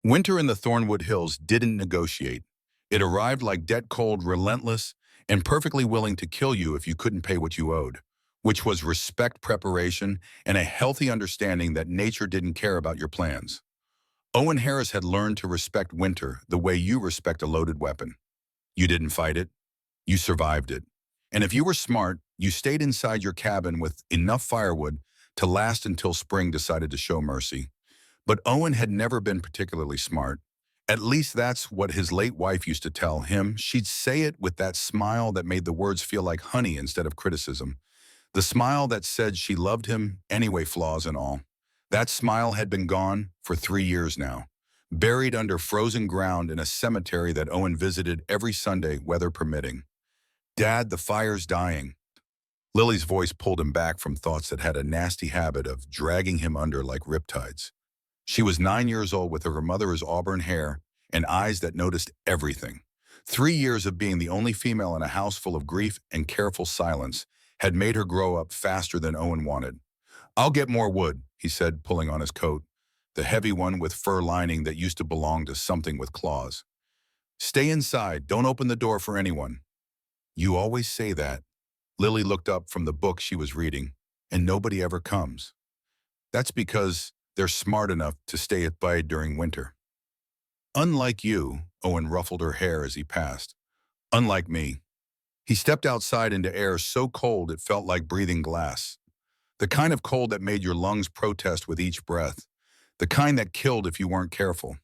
Winter in the Thornwood Hills didn't negotiate. It arrived like debt cold, relentless, and perfectly willing to kill you if you couldn't pay what you owed, which was respect, preparation, and a healthy understanding that nature didn't care about your plans. Owen Harris had learned to respect winter the way you respect a loaded weapon. You didn't fight it, you survived it. And if you were smart, you stayed inside your cabin with enough firewood to last until spring decided to show mercy. But Owen had never been particularly smart. At least that's what his late wife used to tell him. She'd say it with that smile that made the words feel like honey instead of criticism. The smile that said she loved him anyway, flaws and all. That smile had been gone for 3 years now, buried under frozen ground in a cemetery that Owen visited every Sunday, weather permitting. Dad, the fire's dying. Lily's voice pulled him back from thoughts that had a nasty habit of dragging him under like riptides. She was 9 years old with her mother's auburn hair and eyes that noticed everything. 3 years of being the only female in a house full of grief and careful silence had made her grow up faster than Owen wanted. "I'll get more wood," he said, pulling on his coat, the heavy one with fur lining that used to belong to something with claws. "Stay inside. Don't open the door for anyone." "You always say that." Lily looked up from the book she was reading, "and nobody ever comes." "That's because they're smart enough to stay at bay during winter." "Unlike you," Owen ruffled her hair as he passed. "Unlike me." He stepped outside into air so cold it felt like breathing glass. The kind of cold that made your lungs protest with each breath. The kind that killed if you weren't careful.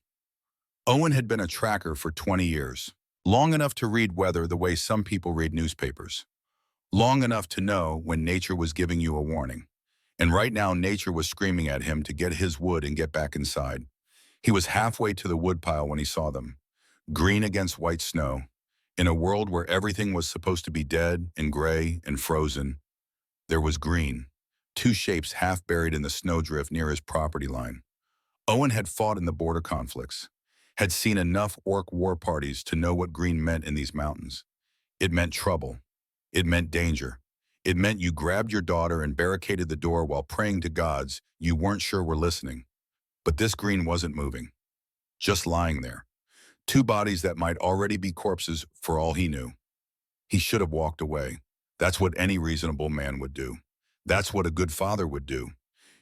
Owen had been a tracker for 20 years. Long enough to read weather the way some people read newspapers. Long enough to know when nature was giving you a warning. And right now nature was screaming at him to get his wood and get back inside. He was halfway to the woodpile when he saw them. Green against white snow. In a world where everything was supposed to be dead and gray and frozen, there was green. Two shapes half buried in the snowdrift near his property line. Owen had fought in the border conflicts, had seen enough orc war parties to know what green meant in these mountains. It meant trouble. It meant danger. It meant you grabbed your daughter and barricaded the door while praying to gods you weren't sure were listening. But this green wasn't moving, just lying there. Two bodies that might already be corpses for all he knew. He should have walked away. That's what any reasonable man would do. That's what a good father would do.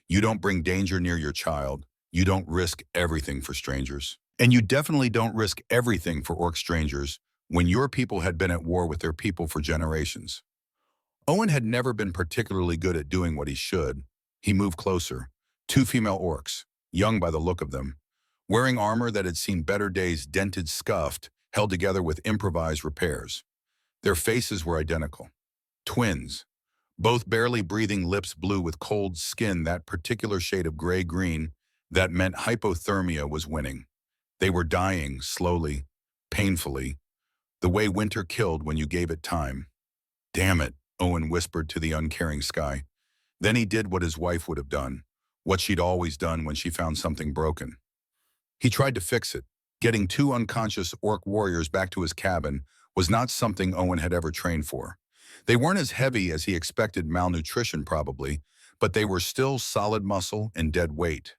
You don't bring danger near your child. You don't risk everything for strangers. And you definitely don't risk everything for orc strangers when your people had been at war with their people for generations. Owen had never been particularly good at doing what he should. He moved closer. Two female orcs, young by the look of them, wearing armor that had seen better days, dented, scuffed, held together with improvised repairs. Their faces were identical. Twins. Both barely breathing, lips blue with cold skin, that particular shade of gray-green that meant hypothermia was winning. They were dying, slowly, painfully, the way winter killed when you gave it time. "Damn it," Owen whispered to the uncaring sky. Then he did what his wife would have done, what she'd always done when she found something broken. He tried to fix it. Getting two unconscious orc warriors back to his cabin was not something Owen had ever trained for. They weren't as heavy as he expected, malnutrition probably, but they were still solid muscle and dead weight.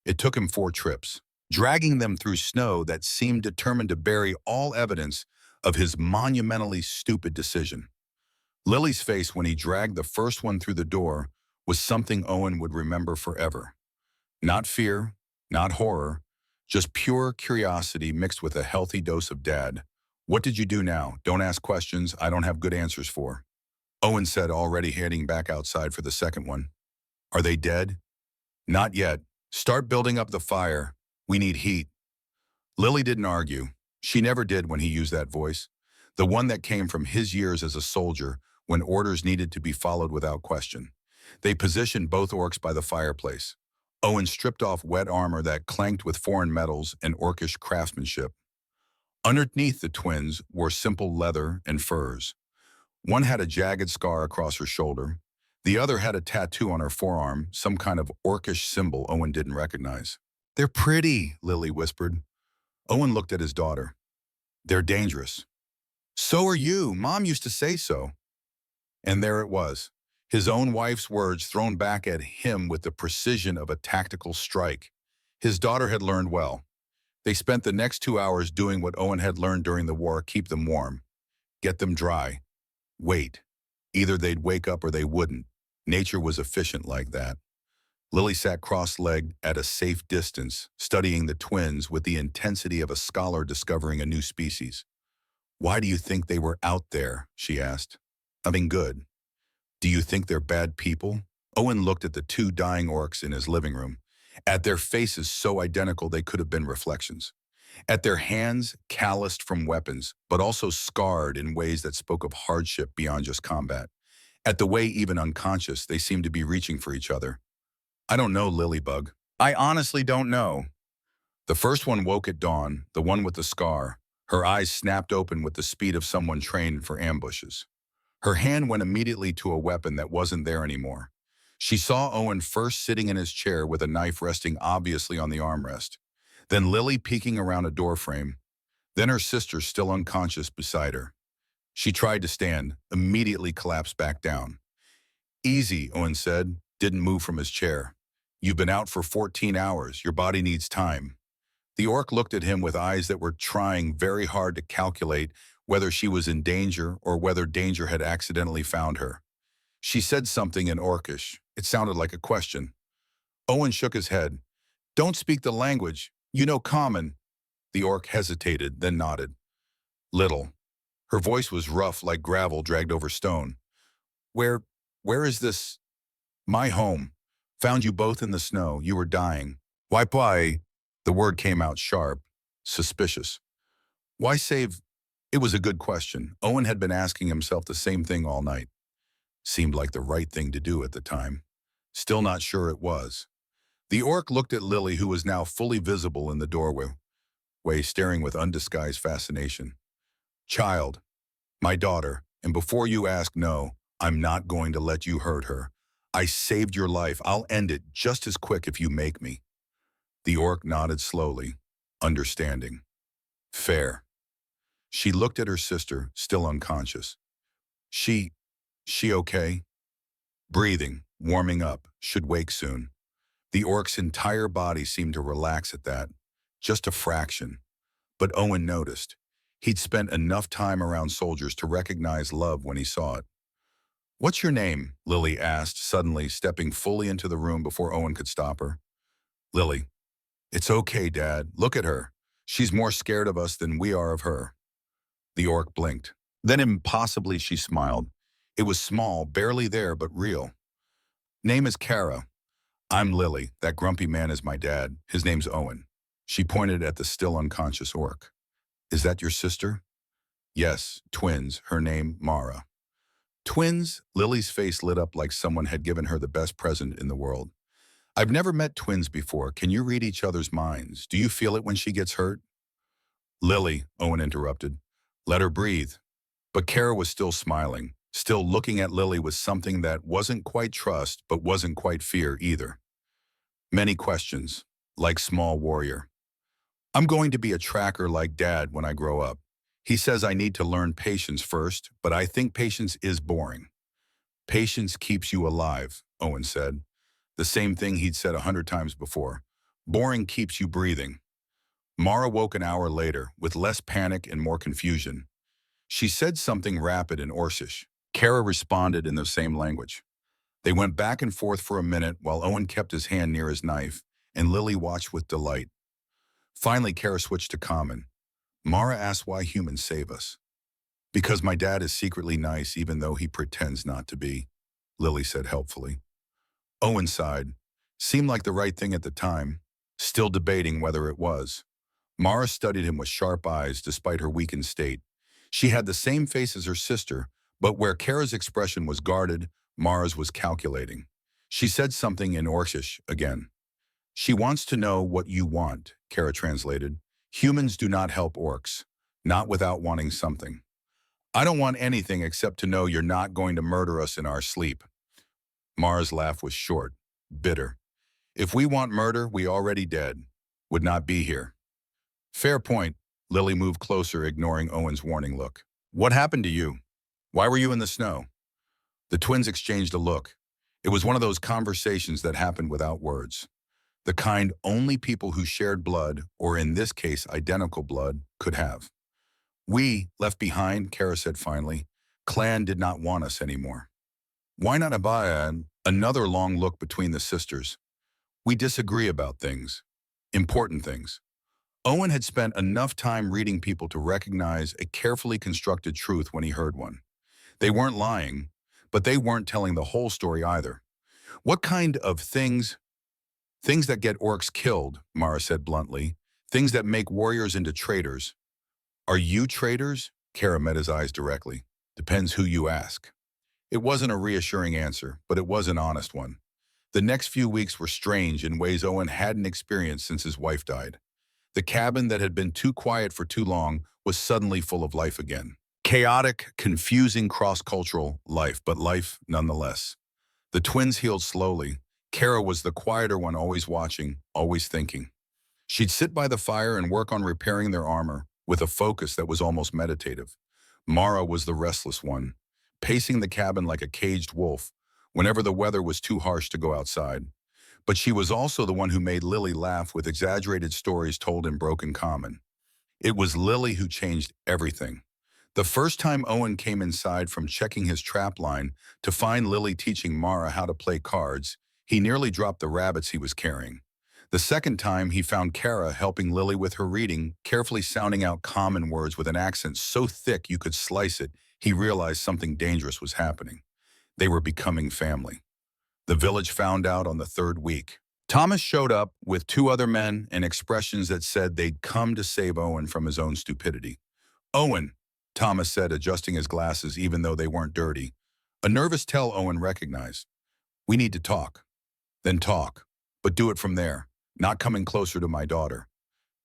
It took him 4 trips, dragging them through snow that seemed determined to bury all evidence of his monumentally stupid decision. Lily's face when he dragged the first one through the door was something Owen would remember forever. Not fear, not horror, just pure curiosity mixed with a healthy dose of dad. "What did you do now? Don't ask questions I don't have good answers for," Owen said, already heading back outside for the second one. "Are they dead?" "Not yet. Start building up the fire. We need heat." Lily didn't argue. She never did when he used that voice, the one that came from his years as a soldier when orders needed to be followed without question. They positioned both orcs by the fireplace. Owen stripped off wet armor that clanked with foreign metals and orcish craftsmanship. Underneath, the twins wore simple leather and furs. One had a jagged scar across her shoulder. The other had a tattoo on her forearm, some kind of orcish symbol Owen didn't recognize. "They're pretty," Lily whispered. Owen looked at his daughter. "They're dangerous." "So are you. Mom used to say so." And there it was, his own wife's words thrown back at him with the precision of a tactical strike. His daughter had learned well. They spent the next 2 hours doing what Owen had learned during the war: keep them warm, get them dry, wait. Either they'd wake up or they wouldn't. Nature was efficient like that. Lily sat cross-legged at a safe distance, studying the twins with the intensity of a scholar discovering a new species. "Why do you think they were out there?" she asked. "Nothing good. Do you think they're bad people?" Owen looked at the two dying orcs in his living room, at their faces so identical they could have been reflections, at their hands calloused from weapons, but also scarred in ways that spoke of hardship beyond just combat, at the way even unconscious they seemed to be reaching for each other. "I don't know, Lilybug. I honestly don't know." The first one woke at dawn, the one with the scar. Her eyes snapped open with the speed of someone trained for ambushes. Her hand went immediately to a weapon that wasn't there anymore. She saw Owen first sitting in his chair with a knife resting obviously on the armrest, then Lily peeking around a doorframe, then her sister still unconscious beside her. She tried to stand, immediately collapsed back down. "Easy," Owen said, didn't move from his chair. "You've been out for 14 hours. Your body needs time." The orc looked at him with eyes that were trying very hard to calculate whether she was in danger or whether danger had accidentally found her. She said something in Orcish. It sounded like a question. Owen shook his head. "Don't speak the language. You know Common." The orc hesitated, then nodded. "Little." Her voice was rough like gravel dragged over stone. Where, where is this?" "My home. Found you both in the snow. You were dying." Why?" The word came out sharp, suspicious. "Why save?" It was a good question. Owen had been asking himself the same thing all night. Seemed like the right thing to do at the time. Still not sure it was. The orc looked at Lily, who was now fully visible in the doorway, staring with undisguised fascination. "Child, my daughter, and before you ask, no, I'm not going to let you hurt her. I saved your life. I'll end it just as quick if you make me." The orc nodded slowly, understanding. "Fair." She looked at her sister, still unconscious. She okay?" "Breathing, warming up, should wake soon." The orc's entire body seemed to relax at that, just a fraction. But Owen noticed. He'd spent enough time around soldiers to recognize love when he saw it. "What's your name?" Lily asked, suddenly stepping fully into the room before Owen could stop her. "Lily." "It's okay, Dad. Look at her. She's more scared of us than we are of her." The orc blinked. Then impossibly she smiled. It was small, barely there, but real. "Name is Kara. I'm Lily. That grumpy man is my dad. His name's Owen." She pointed at the still unconscious orc. "Is that your sister?" "Yes, twins. Her name, Mara." "Twins?" Lily's face lit up like someone had given her the best present in the world. "I've never met twins before. Can you read each other's minds? Do you feel it when she gets hurt?" "Lily," Owen interrupted. "Let her breathe." But Kara was still smiling, still looking at Lily with something that wasn't quite trust, but wasn't quite fear either. "Many questions, like small warrior. I'm going to be a tracker like Dad when I grow up. He says I need to learn patience first, but I think patience is boring." "Patience keeps you alive," Owen said. The same thing he'd said 100 times before. "Boring keeps you breathing." Mara woke an hour later, with less panic and more confusion. She said something rapid in Orcish. Kara responded in the same language. They went back and forth for a minute while Owen kept his hand near his knife, and Lily watched with delight. Finally, Kara switched to Common. "Mara asked why humans save us." "Because my dad is secretly nice even though he pretends not to be," Lily said helpfully. Owen sighed. Seemed like the right thing at the time, still debating whether it was. Mara studied him with sharp eyes despite her weakened state. She had the same face as her sister, but where Kara's expression was guarded, Mara's was calculating. She said something in Orcish again. "She wants to know what you want," Kara translated. "Humans do not help orcs, not without wanting something." "I don't want anything except to know you're not going to murder us in our sleep." Mara's laugh was short, bitter. "If we want murder, we already dead. Would not be here." "Fair point." Lily moved closer, ignoring Owen's warning look. "What happened to you? Why were you in the snow?" The twins exchanged a look. It was one of those conversations that happened without words. the kind only people who shared blood, or in this case identical blood, could have. We, left behind, Kara said finally. Clan did not want us anymore. Why not Abaya? Another long look between the sisters. We disagree about things. Important things. Owen had spent enough time reading people to recognize a carefully constructed truth when he heard one. They weren't lying, but they weren't telling the whole story either. What kind of things? Things that get orcs killed, Mara said bluntly. Things that make warriors into traitors. Are you traitors? Kara met his eyes directly. Depends who you ask. It wasn't a reassuring answer, but it was an honest one. The next few weeks were strange in ways Owen hadn't experienced since his wife died. The cabin that had been too quiet for too long was suddenly full of life again. Chaotic, confusing, cross-cultural life, but life nonetheless. The twins healed slowly. Kara was the quieter one, always watching, always thinking. She'd sit by the fire and work on repairing their armor, with a focus that was almost meditative. Mara was the restless one, pacing the cabin like a caged wolf, whenever the weather was too harsh to go outside. But she was also the one who made Lily laugh with exaggerated stories told in broken common. It was Lily who changed everything. The first time Owen came inside from checking his trap line to find Lily teaching Mara how to play cards, he nearly dropped the rabbits he was carrying. The second time, he found Kara helping Lily with her reading, carefully sounding out common words with an accent so thick you could slice it, he realized something dangerous was happening. They were becoming family. The village found out on the third week. Thomas showed up with two other men and expressions that said they'd come to save Owen from his own stupidity. Owen, Thomas said, adjusting his glasses even though they weren't dirty. A nervous tell Owen recognized. We need to talk. Then talk. But do it from there, not coming closer to my daughter.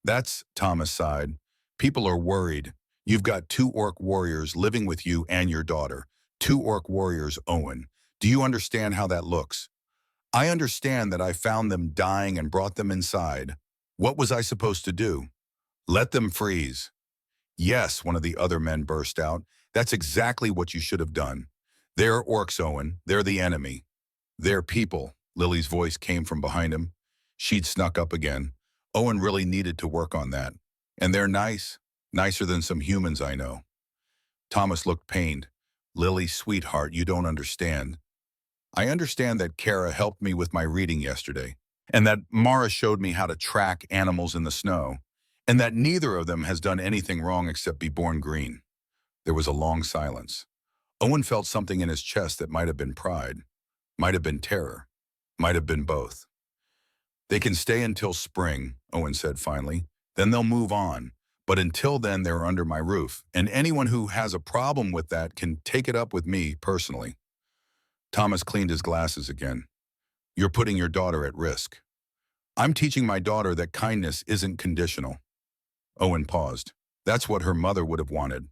That's, Thomas sighed. People are worried. You've got two orc warriors living with you and your daughter. Two orc warriors, Owen. Do you understand how that looks? I understand that I found them dying and brought them inside. What was I supposed to do? Let them freeze. Yes, one of the other men burst out. That's exactly what you should have done. They're orcs, Owen. They're the enemy. They're people. Lily's voice came from behind him. She'd snuck up again. Owen really needed to work on that. And they're nice. Nicer than some humans I know. Thomas looked pained. Lily, sweetheart, you don't understand. I understand that Kara helped me with my reading yesterday, and that Mara showed me how to track animals in the snow, and that neither of them has done anything wrong except be born green. There was a long silence. Owen felt something in his chest that might have been pride, might have been terror, might have been both. They can stay until spring, Owen said finally. Then they'll move on. But until then, they're under my roof, and anyone who has a problem with that can take it up with me personally. Thomas cleaned his glasses again. You're putting your daughter at risk. I'm teaching my daughter that kindness isn't conditional. Owen paused. That's what her mother would have wanted.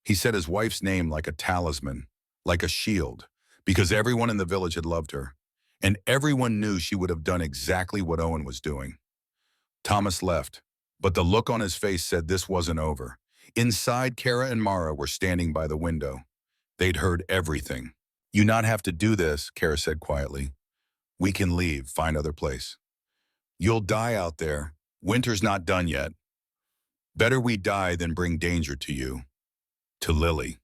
He said his wife's name like a talisman, like a shield, because everyone in the village had loved her, and everyone knew she would have done exactly what Owen was doing. Thomas left, but the look on his face said this wasn't over. Inside, Kara and Mara were standing by the window. They'd heard everything. You not have to do this, Kara said quietly. We can leave, find other place. You'll die out there. Winter's not done yet. Better we die than bring danger to you. To Lily.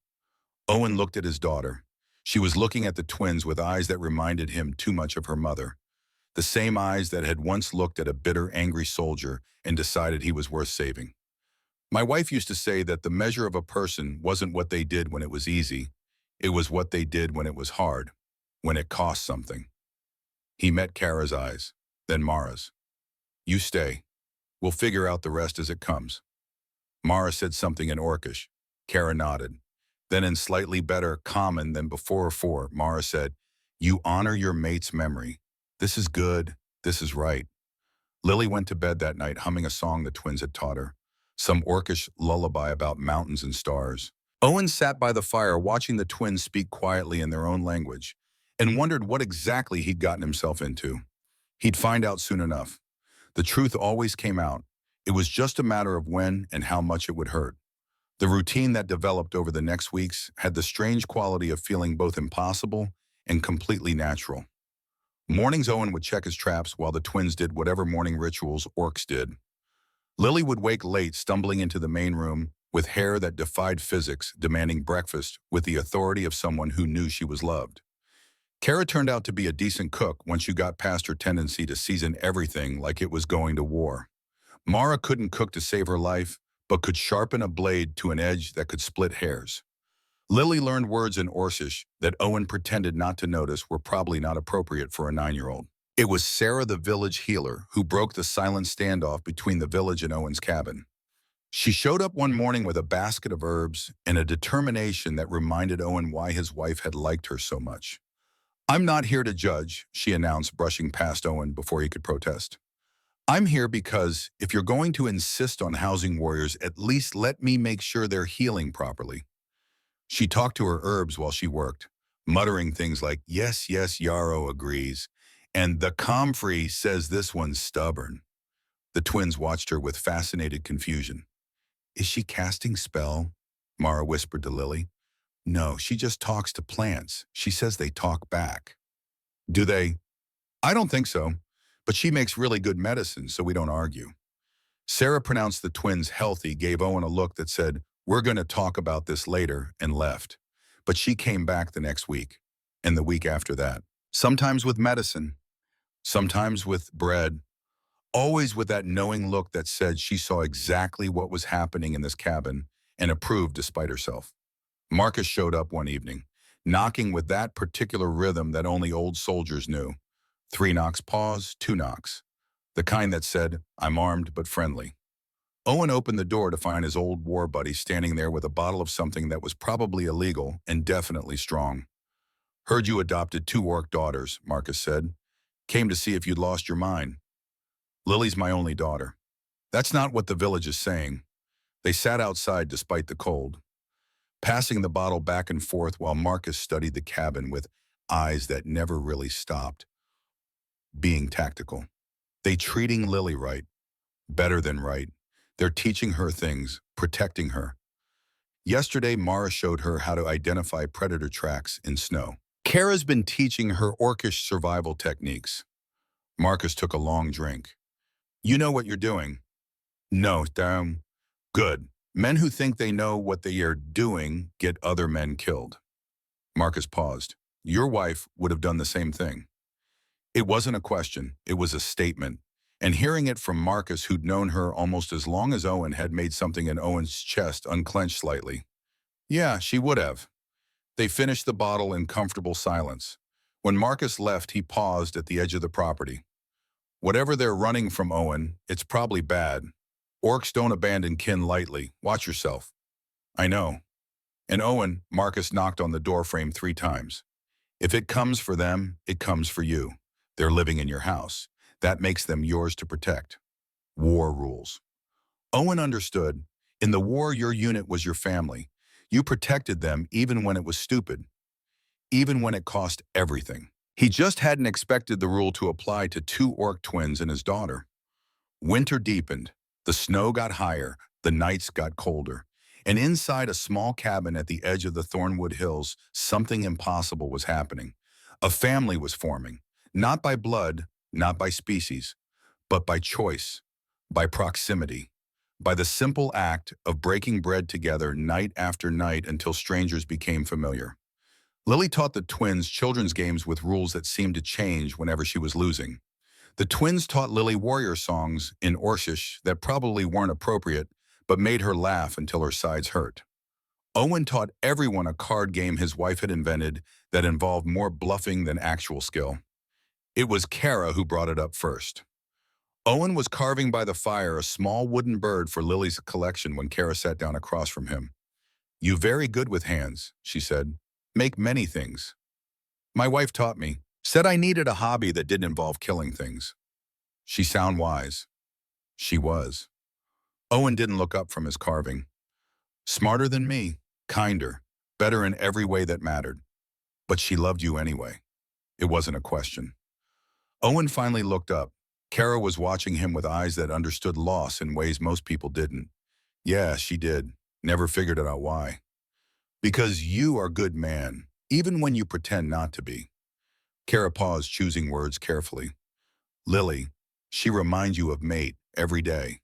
Owen looked at his daughter. She was looking at the twins with eyes that reminded him too much of her mother. The same eyes that had once looked at a bitter, angry soldier and decided he was worth saving. My wife used to say that the measure of a person wasn't what they did when it was easy. It was what they did when it was hard, when it cost something. He met Kara's eyes, then Mara's. You stay. We'll figure out the rest as it comes. Mara said something in Orcish. Kara nodded. Then in slightly better common than before, Mara said, You honor your mate's memory. This is good. This is right. Lily went to bed that night humming a song the twins had taught her, some Orcish lullaby about mountains and stars. Owen sat by the fire watching the twins speak quietly in their own language and wondered what exactly he'd gotten himself into. He'd find out soon enough. The truth always came out. It was just a matter of when and how much it would hurt. The routine that developed over the next weeks had the strange quality of feeling both impossible and completely natural. Mornings Owen would check his traps while the twins did whatever morning rituals orcs did. Lily would wake late, stumbling into the main room with hair that defied physics, demanding breakfast with the authority of someone who knew she was loved. Kara turned out to be a decent cook once you got past her tendency to season everything like it was going to war. Mara couldn't cook to save her life, but could sharpen a blade to an edge that could split hairs. Lily learned words in Orcish that Owen pretended not to notice were probably not appropriate for a 9-year-old. It was Sarah, the village healer, who broke the silent standoff between the village and Owen's cabin. She showed up one morning with a basket of herbs and a determination that reminded Owen why his wife had liked her so much. "I'm not here to judge," she announced, brushing past Owen before he could protest. "I'm here because if you're going to insist on housing warriors, at least let me make sure they're healing properly." She talked to her herbs while she worked, muttering things like, "Yes, yes, Yarrow agrees," and "the comfrey says this one's stubborn." The twins watched her with fascinated confusion. "Is she casting spell?" Mara whispered to Lily. "No, she just talks to plants. She says they talk back." "Do they?" "I don't think so, but she makes really good medicine, so we don't argue." Sarah pronounced the twins healthy, gave Owen a look that said, "We're going to talk about this later," and left. But she came back the next week, and the week after that. Sometimes with medicine, sometimes with bread, always with that knowing look that said she saw exactly what was happening in this cabin and approved despite herself. Marcus showed up one evening, knocking with that particular rhythm that only old soldiers knew. 3 knocks, pause, 2 knocks. The kind that said, "I'm armed but friendly." Owen opened the door to find his old war buddy standing there with a bottle of something that was probably illegal and definitely strong. "Heard you adopted 2 orc daughters," Marcus said. "Came to see if you'd lost your mind." "Lily's my only daughter." "That's not what the village is saying." They sat outside despite the cold, passing the bottle back and forth while Marcus studied the cabin with eyes that never really stopped being tactical. They treating Lily right, better than right. They're teaching her things, protecting her. Yesterday, Mara showed her how to identify predator tracks in snow. Kara's been teaching her orcish survival techniques. Marcus took a long drink. "You know what you're doing." "No, damn. Good. Men who think they know what they are doing get other men killed." Marcus paused. "Your wife would have done the same thing." It wasn't a question, it was a statement. And hearing it from Marcus, who'd known her almost as long as Owen, had made something in Owen's chest unclench slightly. Yeah, she would have. They finished the bottle in comfortable silence. When Marcus left, he paused at the edge of the property. "Whatever they're running from, Owen, it's probably bad. Orcs don't abandon kin lightly. Watch yourself." "I know." "And Owen," Marcus knocked on the doorframe 3 times. "If it comes for them, it comes for you. They're living in your house. That makes them yours to protect. War rules." Owen understood. In the war, your unit was your family. You protected them even when it was stupid, even when it cost everything. He just hadn't expected the rule to apply to 2 orc twins and his daughter. Winter deepened. The snow got higher. The nights got colder. And inside a small cabin at the edge of the Thornwood Hills, something impossible was happening. A family was forming, not by blood, not by species, but by choice, by proximity, by the simple act of breaking bread together night after night until strangers became familiar. Lily taught the twins children's games with rules that seemed to change whenever she was losing. The twins taught Lily warrior songs in Orcish that probably weren't appropriate, but made her laugh until her sides hurt. Owen taught everyone a card game his wife had invented that involved more bluffing than actual skill. It was Kara who brought it up first. Owen was carving by the fire a small wooden bird for Lily's collection when Kara sat down across from him. "You very good with hands," she said. "Make many things." "My wife taught me. Said I needed a hobby that didn't involve killing things." She sound wise. She was. Owen didn't look up from his carving. "Smarter than me, kinder, better in every way that mattered. But she loved you anyway." It wasn't a question. Owen finally looked up. Kara was watching him with eyes that understood loss in ways most people didn't. "Yeah, she did. Never figured it out why." "Because you are good man, even when you pretend not to be." Kara paused, choosing words carefully. Lily, she reminds you of mate every day.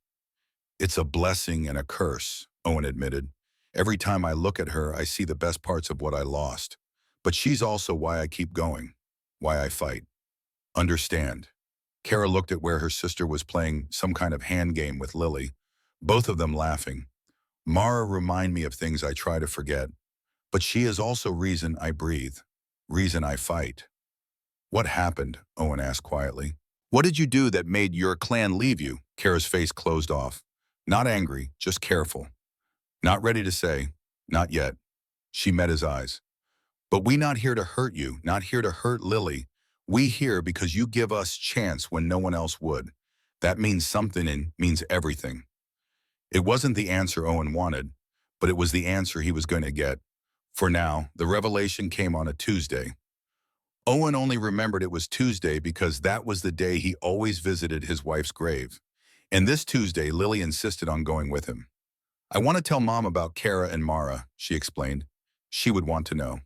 It's a blessing and a curse, Owen admitted. Every time I look at her, I see the best parts of what I lost. But she's also why I keep going, why I fight. Understand. Kara looked at where her sister was playing some kind of hand game with Lily, both of them laughing. Mara remind me of things I try to forget, but she is also reason I breathe, reason I fight. What happened? Owen asked quietly. What did you do that made your clan leave you? Kara's face closed off. Not angry, just careful. Not ready to say, not yet. She met his eyes. But we not here to hurt you, not here to hurt Lily. We here because you give us chance when no one else would. That means something and means everything. It wasn't the answer Owen wanted, but it was the answer he was going to get. For now, the revelation came on a Tuesday. Owen only remembered it was Tuesday because that was the day he always visited his wife's grave. And this Tuesday, Lily insisted on going with him. I want to tell Mom about Kara and Mara, she explained. She would want to know.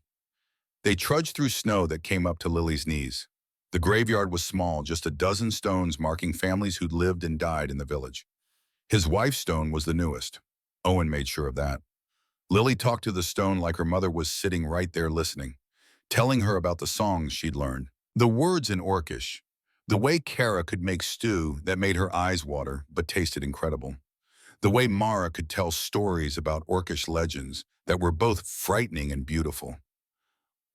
They trudged through snow that came up to Lily's knees. The graveyard was small, just a dozen stones marking families who'd lived and died in the village. His wife's stone was the newest. Owen made sure of that. Lily talked to the stone like her mother was sitting right there listening, telling her about the songs she'd learned. The words in Orcish, the way Kara could make stew that made her eyes water but tasted incredible. The way Mara could tell stories about Orcish legends that were both frightening and beautiful.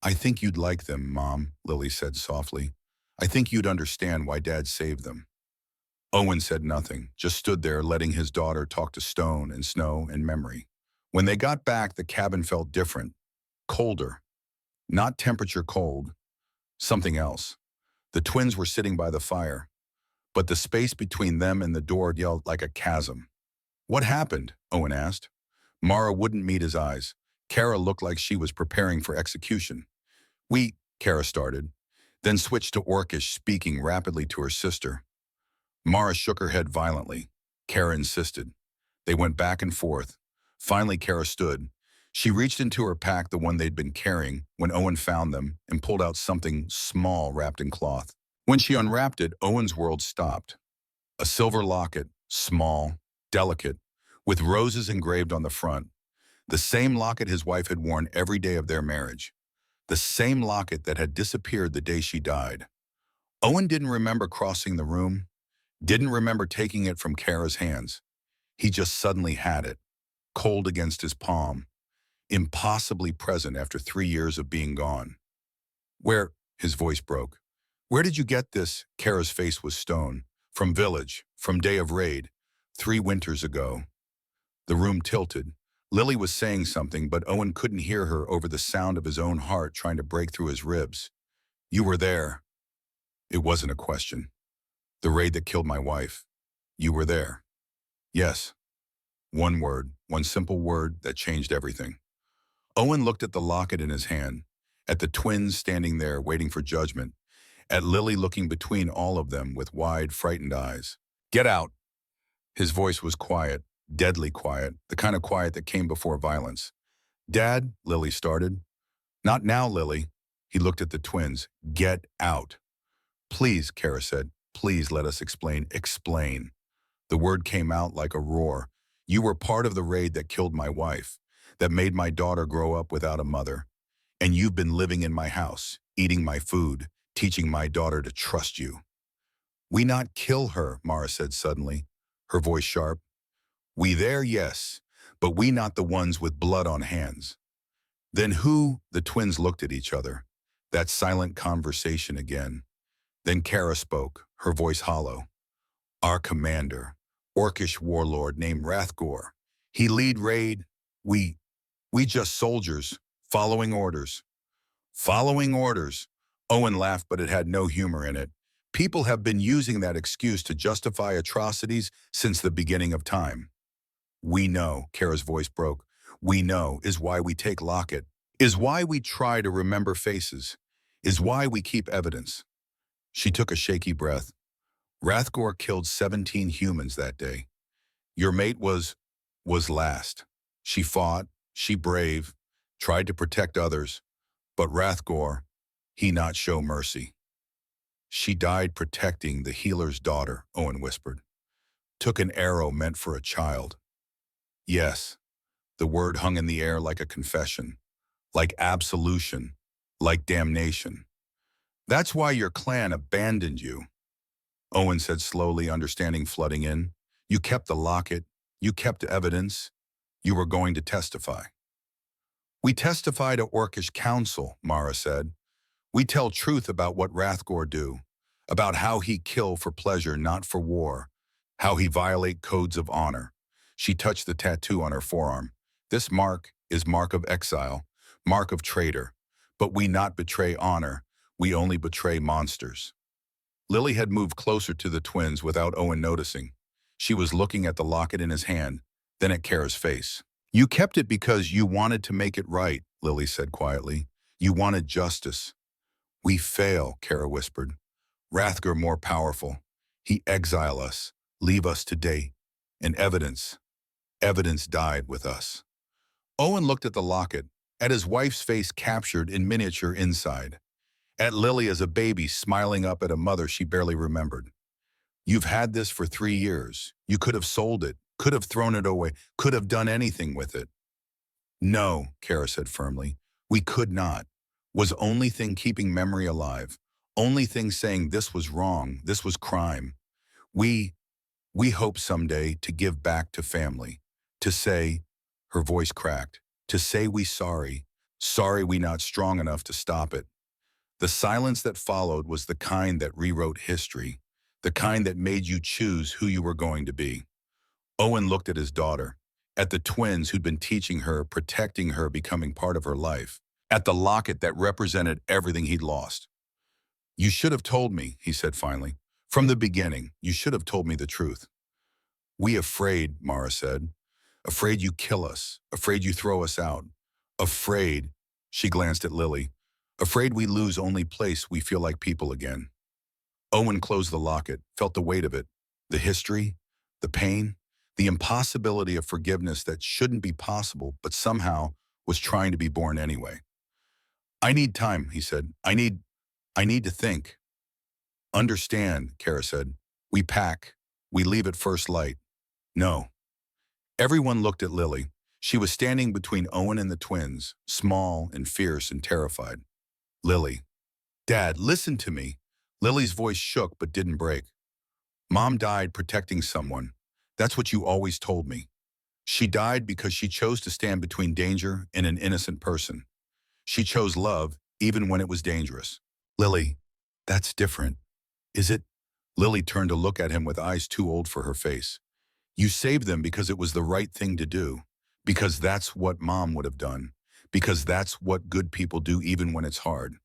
I think you'd like them, Mom, Lily said softly. I think you'd understand why Dad saved them. Owen said nothing, just stood there letting his daughter talk to stone and snow and memory. When they got back, the cabin felt different, colder. Not temperature cold, something else. The twins were sitting by the fire, but the space between them and the door yelled like a chasm. What happened? Owen asked. Mara wouldn't meet his eyes. Kara looked like she was preparing for execution. Kara started, then switched to Orcish, speaking rapidly to her sister. Mara shook her head violently. Kara insisted. They went back and forth. Finally, Kara stood. She reached into her pack, the one they'd been carrying, when Owen found them, and pulled out something small wrapped in cloth. When she unwrapped it, Owen's world stopped. A silver locket, small, delicate, with roses engraved on the front. The same locket his wife had worn every day of their marriage. The same locket that had disappeared the day she died. Owen didn't remember crossing the room, didn't remember taking it from Kara's hands. He just suddenly had it, cold against his palm, impossibly present after 3 years of being gone. Where, his voice broke. Where did you get this? Kara's face was stone. From village, from day of raid, 3 winters ago. The room tilted. Lily was saying something, but Owen couldn't hear her over the sound of his own heart trying to break through his ribs. You were there. It wasn't a question. The raid that killed my wife. You were there. Yes. One word, one simple word that changed everything. Owen looked at the locket in his hand, at the twins standing there waiting for judgment, at Lily looking between all of them with wide, frightened eyes. Get out. His voice was quiet, deadly quiet, the kind of quiet that came before violence. Dad, Lily started. Not now, Lily. He looked at the twins. Get out. Please, Kara said. Please let us explain. Explain. The word came out like a roar. You were part of the raid that killed my wife, that made my daughter grow up without a mother. And you've been living in my house, eating my food, teaching my daughter to trust you. We not kill her, Mara said suddenly, her voice sharp. We there, yes, but we not the ones with blood on hands. Then who? The twins looked at each other. That silent conversation again. Then Kara spoke, her voice hollow. Our commander, Orcish warlord named Rathgor. He lead raid. We just soldiers, following orders. Following orders. Owen laughed, but it had no humor in it. People have been using that excuse to justify atrocities since the beginning of time. We know, Kara's voice broke. We know is why we take Locket, is why we try to remember faces, is why we keep evidence. She took a shaky breath. Rathgor killed 17 humans that day. Your mate was last. She fought, she brave, tried to protect others, but Rathgor, he not show mercy? She died protecting the healer's daughter, Owen whispered. Took an arrow meant for a child. Yes, the word hung in the air like a confession, like absolution, like damnation. That's why your clan abandoned you, Owen said slowly, understanding flooding in. You kept the locket, you kept evidence, you were going to testify. We testify to Orcish council, Mara said. We tell truth about what Rathgor do, about how he kill for pleasure, not for war, how he violate codes of honor. She touched the tattoo on her forearm. This mark is mark of exile, mark of traitor. But we not betray honor, we only betray monsters. Lily had moved closer to the twins without Owen noticing. She was looking at the locket in his hand, then at Kara's face. You kept it because you wanted to make it right, Lily said quietly. You wanted justice. We fail, Kara whispered. Rathgor more powerful. He exile us, leave us today. And evidence died with us. Owen looked at the locket, at his wife's face captured in miniature inside, at Lily as a baby smiling up at a mother she barely remembered. You've had this for 3 years. You could have sold it, could have thrown it away, could have done anything with it. No, Kara said firmly. We could not. Was only thing keeping memory alive. Only thing saying this was wrong, this was crime. We hope someday to give back to family. To say, her voice cracked, to say we sorry we not strong enough to stop it. The silence that followed was the kind that rewrote history, the kind that made you choose who you were going to be. Owen looked at his daughter, at the twins who'd been teaching her, protecting her, becoming part of her life, at the locket that represented everything he'd lost. You should have told me, he said finally. From the beginning, you should have told me the truth. We afraid, Mara said. Afraid you kill us, afraid you throw us out. Afraid, she glanced at Lily, afraid we lose only place we feel like people again. Owen closed the locket, felt the weight of it, the history, the pain, the impossibility of forgiveness that shouldn't be possible, but somehow was trying to be born anyway. I need time, he said. I need to think. Understand, Kara said. We pack. We leave at first light. No. Everyone looked at Lily. She was standing between Owen and the twins, small and fierce and terrified. Lily. Dad, listen to me. Lily's voice shook but didn't break. Mom died protecting someone. That's what you always told me. She died because she chose to stand between danger and an innocent person. She chose love even when it was dangerous. Lily, that's different. Is it? Lily turned to look at him with eyes too old for her face. You saved them because it was the right thing to do. Because that's what Mom would have done. Because that's what good people do even when it's hard.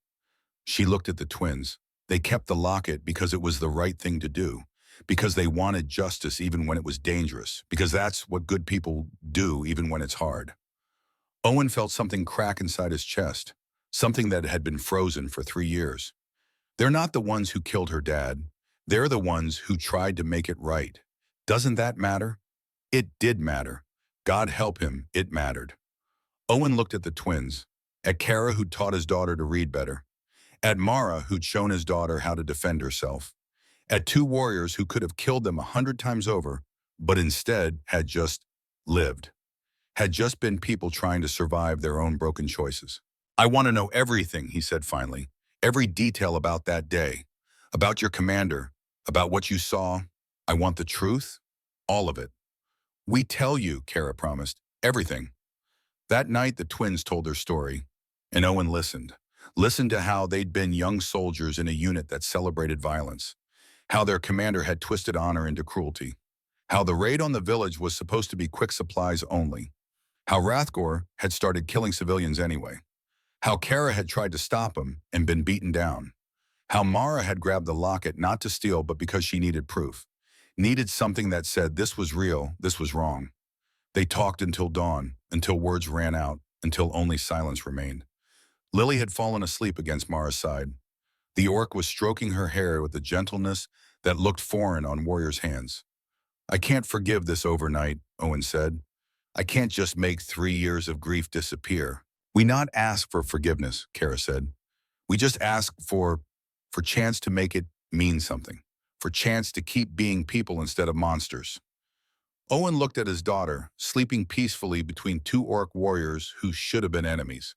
She looked at the twins. They kept the locket because it was the right thing to do. Because they wanted justice even when it was dangerous. Because that's what good people do even when it's hard. Owen felt something crack inside his chest. Something that had been frozen for 3 years. They're not the ones who killed her dad. They're the ones who tried to make it right. Doesn't that matter? It did matter. God help him, it mattered. Owen looked at the twins, at Kara who'd taught his daughter to read better, at Mara who'd shown his daughter how to defend herself, at 2 warriors who could have killed them 100 times over, but instead had just lived, had just been people trying to survive their own broken choices. I want to know everything, he said finally, every detail about that day, about your commander, about what you saw. I want the truth, all of it. We tell you, Kara promised, everything. That night, the twins told their story, and Owen listened. Listened to how they'd been young soldiers in a unit that celebrated violence, how their commander had twisted honor into cruelty, how the raid on the village was supposed to be quick supplies only, how Rathgor had started killing civilians anyway, how Kara had tried to stop him and been beaten down, how Mara had grabbed the locket not to steal but because she needed proof, needed something that said this was real, this was wrong. They talked until dawn, until words ran out, until only silence remained. Lily had fallen asleep against Mara's side. The orc was stroking her hair with a gentleness that looked foreign on warriors' hands. I can't forgive this overnight, Owen said. I can't just make 3 years of grief disappear. We not ask for forgiveness, Kara said. We just ask for chance to make it mean something, for chance to keep being people instead of monsters. Owen looked at his daughter, sleeping peacefully between two orc warriors who should have been enemies,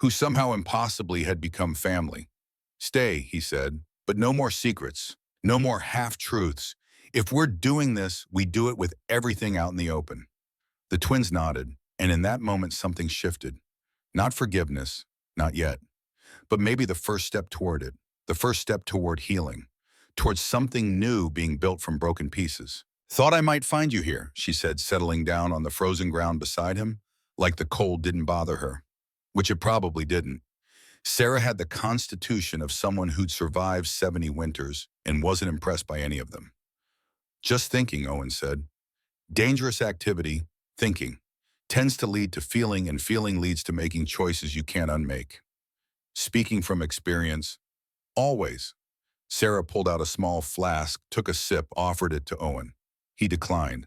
who somehow impossibly had become family. Stay, he said, but no more secrets, no more half-truths. If we're doing this, we do it with everything out in the open. The twins nodded, and in that moment something shifted. Not forgiveness, not yet, but maybe the first step toward it, the first step toward healing, towards something new being built from broken pieces. Thought I might find you here, she said, settling down on the frozen ground beside him, like the cold didn't bother her, which it probably didn't. Sarah had the constitution of someone who'd survived 70 winters and wasn't impressed by any of them. Just thinking, Owen said. Dangerous activity, thinking, tends to lead to feeling, and feeling leads to making choices you can't unmake. Speaking from experience, always. Sarah pulled out a small flask, took a sip, offered it to Owen. He declined.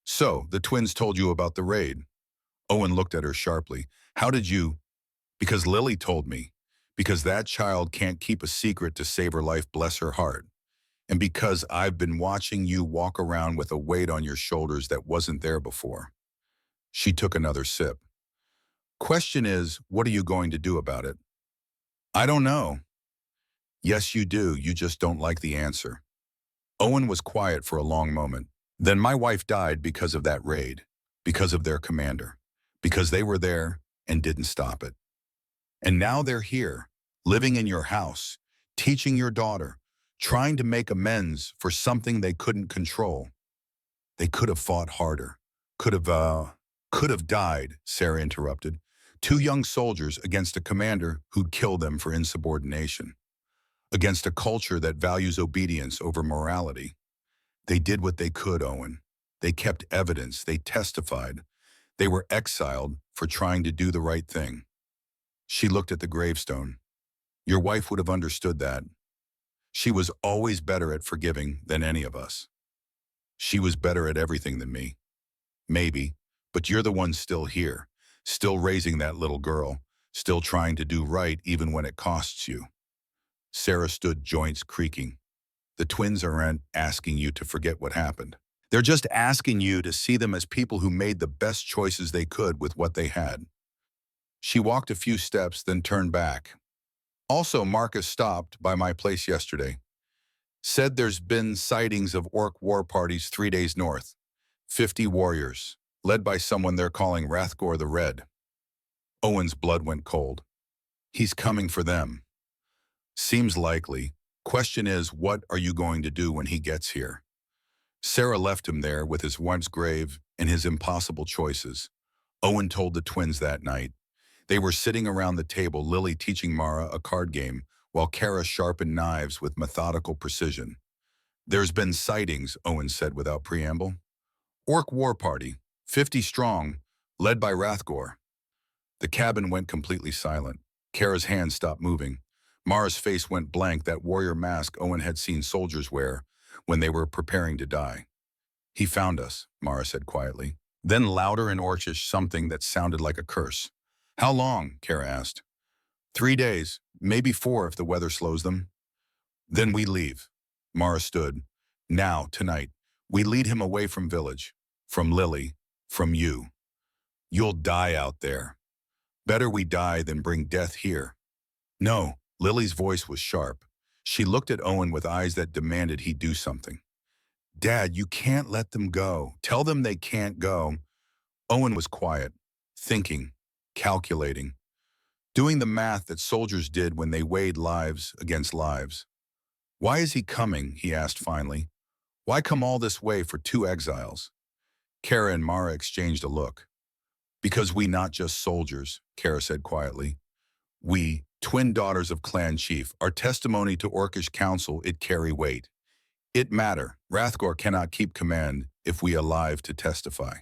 So, the twins told you about the raid. Owen looked at her sharply. How did you? Because Lily told me. Because that child can't keep a secret to save her life, bless her heart. And because I've been watching you walk around with a weight on your shoulders that wasn't there before. She took another sip. Question is, what are you going to do about it? I don't know. Yes, you do. You just don't like the answer. Owen was quiet for a long moment. Then my wife died because of that raid, because of their commander, because they were there and didn't stop it. And now they're here, living in your house, teaching your daughter, trying to make amends for something they couldn't control. They could have fought harder, could have died, Sarah interrupted. Two young soldiers against a commander who'd kill them for insubordination, against a culture that values obedience over morality. They did what they could, Owen. They kept evidence, they testified. They were exiled for trying to do the right thing. She looked at the gravestone. Your wife would have understood that. She was always better at forgiving than any of us. She was better at everything than me. Maybe, but you're the one still here, still raising that little girl, still trying to do right even when it costs you. Sarah stood, joints creaking. The twins aren't asking you to forget what happened. They're just asking you to see them as people who made the best choices they could with what they had. She walked a few steps, then turned back. Also, Marcus stopped by my place yesterday. Said there's been sightings of orc war parties 3 days north. 50 warriors, led by someone they're calling Rathgor the Red. Owen's blood went cold. He's coming for them. Seems likely. Question is, what are you going to do when he gets here? Sarah left him there with his once grave and his impossible choices. Owen told the twins that night. They were sitting around the table, Lily teaching Mara a card game, while Kara sharpened knives with methodical precision. There's been sightings, Owen said without preamble. Orc war party, 50 strong, led by Rathgor. The cabin went completely silent. Kara's hands stopped moving. Mara's face went blank, that warrior mask Owen had seen soldiers wear when they were preparing to die. He found us, Mara said quietly. Then louder and orcish, something that sounded like a curse. How long? Kara asked. 3 days, maybe 4 if the weather slows them. Then we leave. Mara stood. Now, tonight, we lead him away from village, from Lily, from you. You'll die out there. Better we die than bring death here. No, Lily's voice was sharp. She looked at Owen with eyes that demanded he do something. Dad, you can't let them go. Tell them they can't go. Owen was quiet, thinking, calculating, doing the math that soldiers did when they weighed lives against lives. Why is he coming? He asked finally. Why come all this way for 2 exiles? Kara and Mara exchanged a look. Because we not just soldiers, Kara said quietly. We, twin daughters of clan chief, our testimony to Orcish council, it carry weight. It matter. Rathgor cannot keep command if we alive to testify.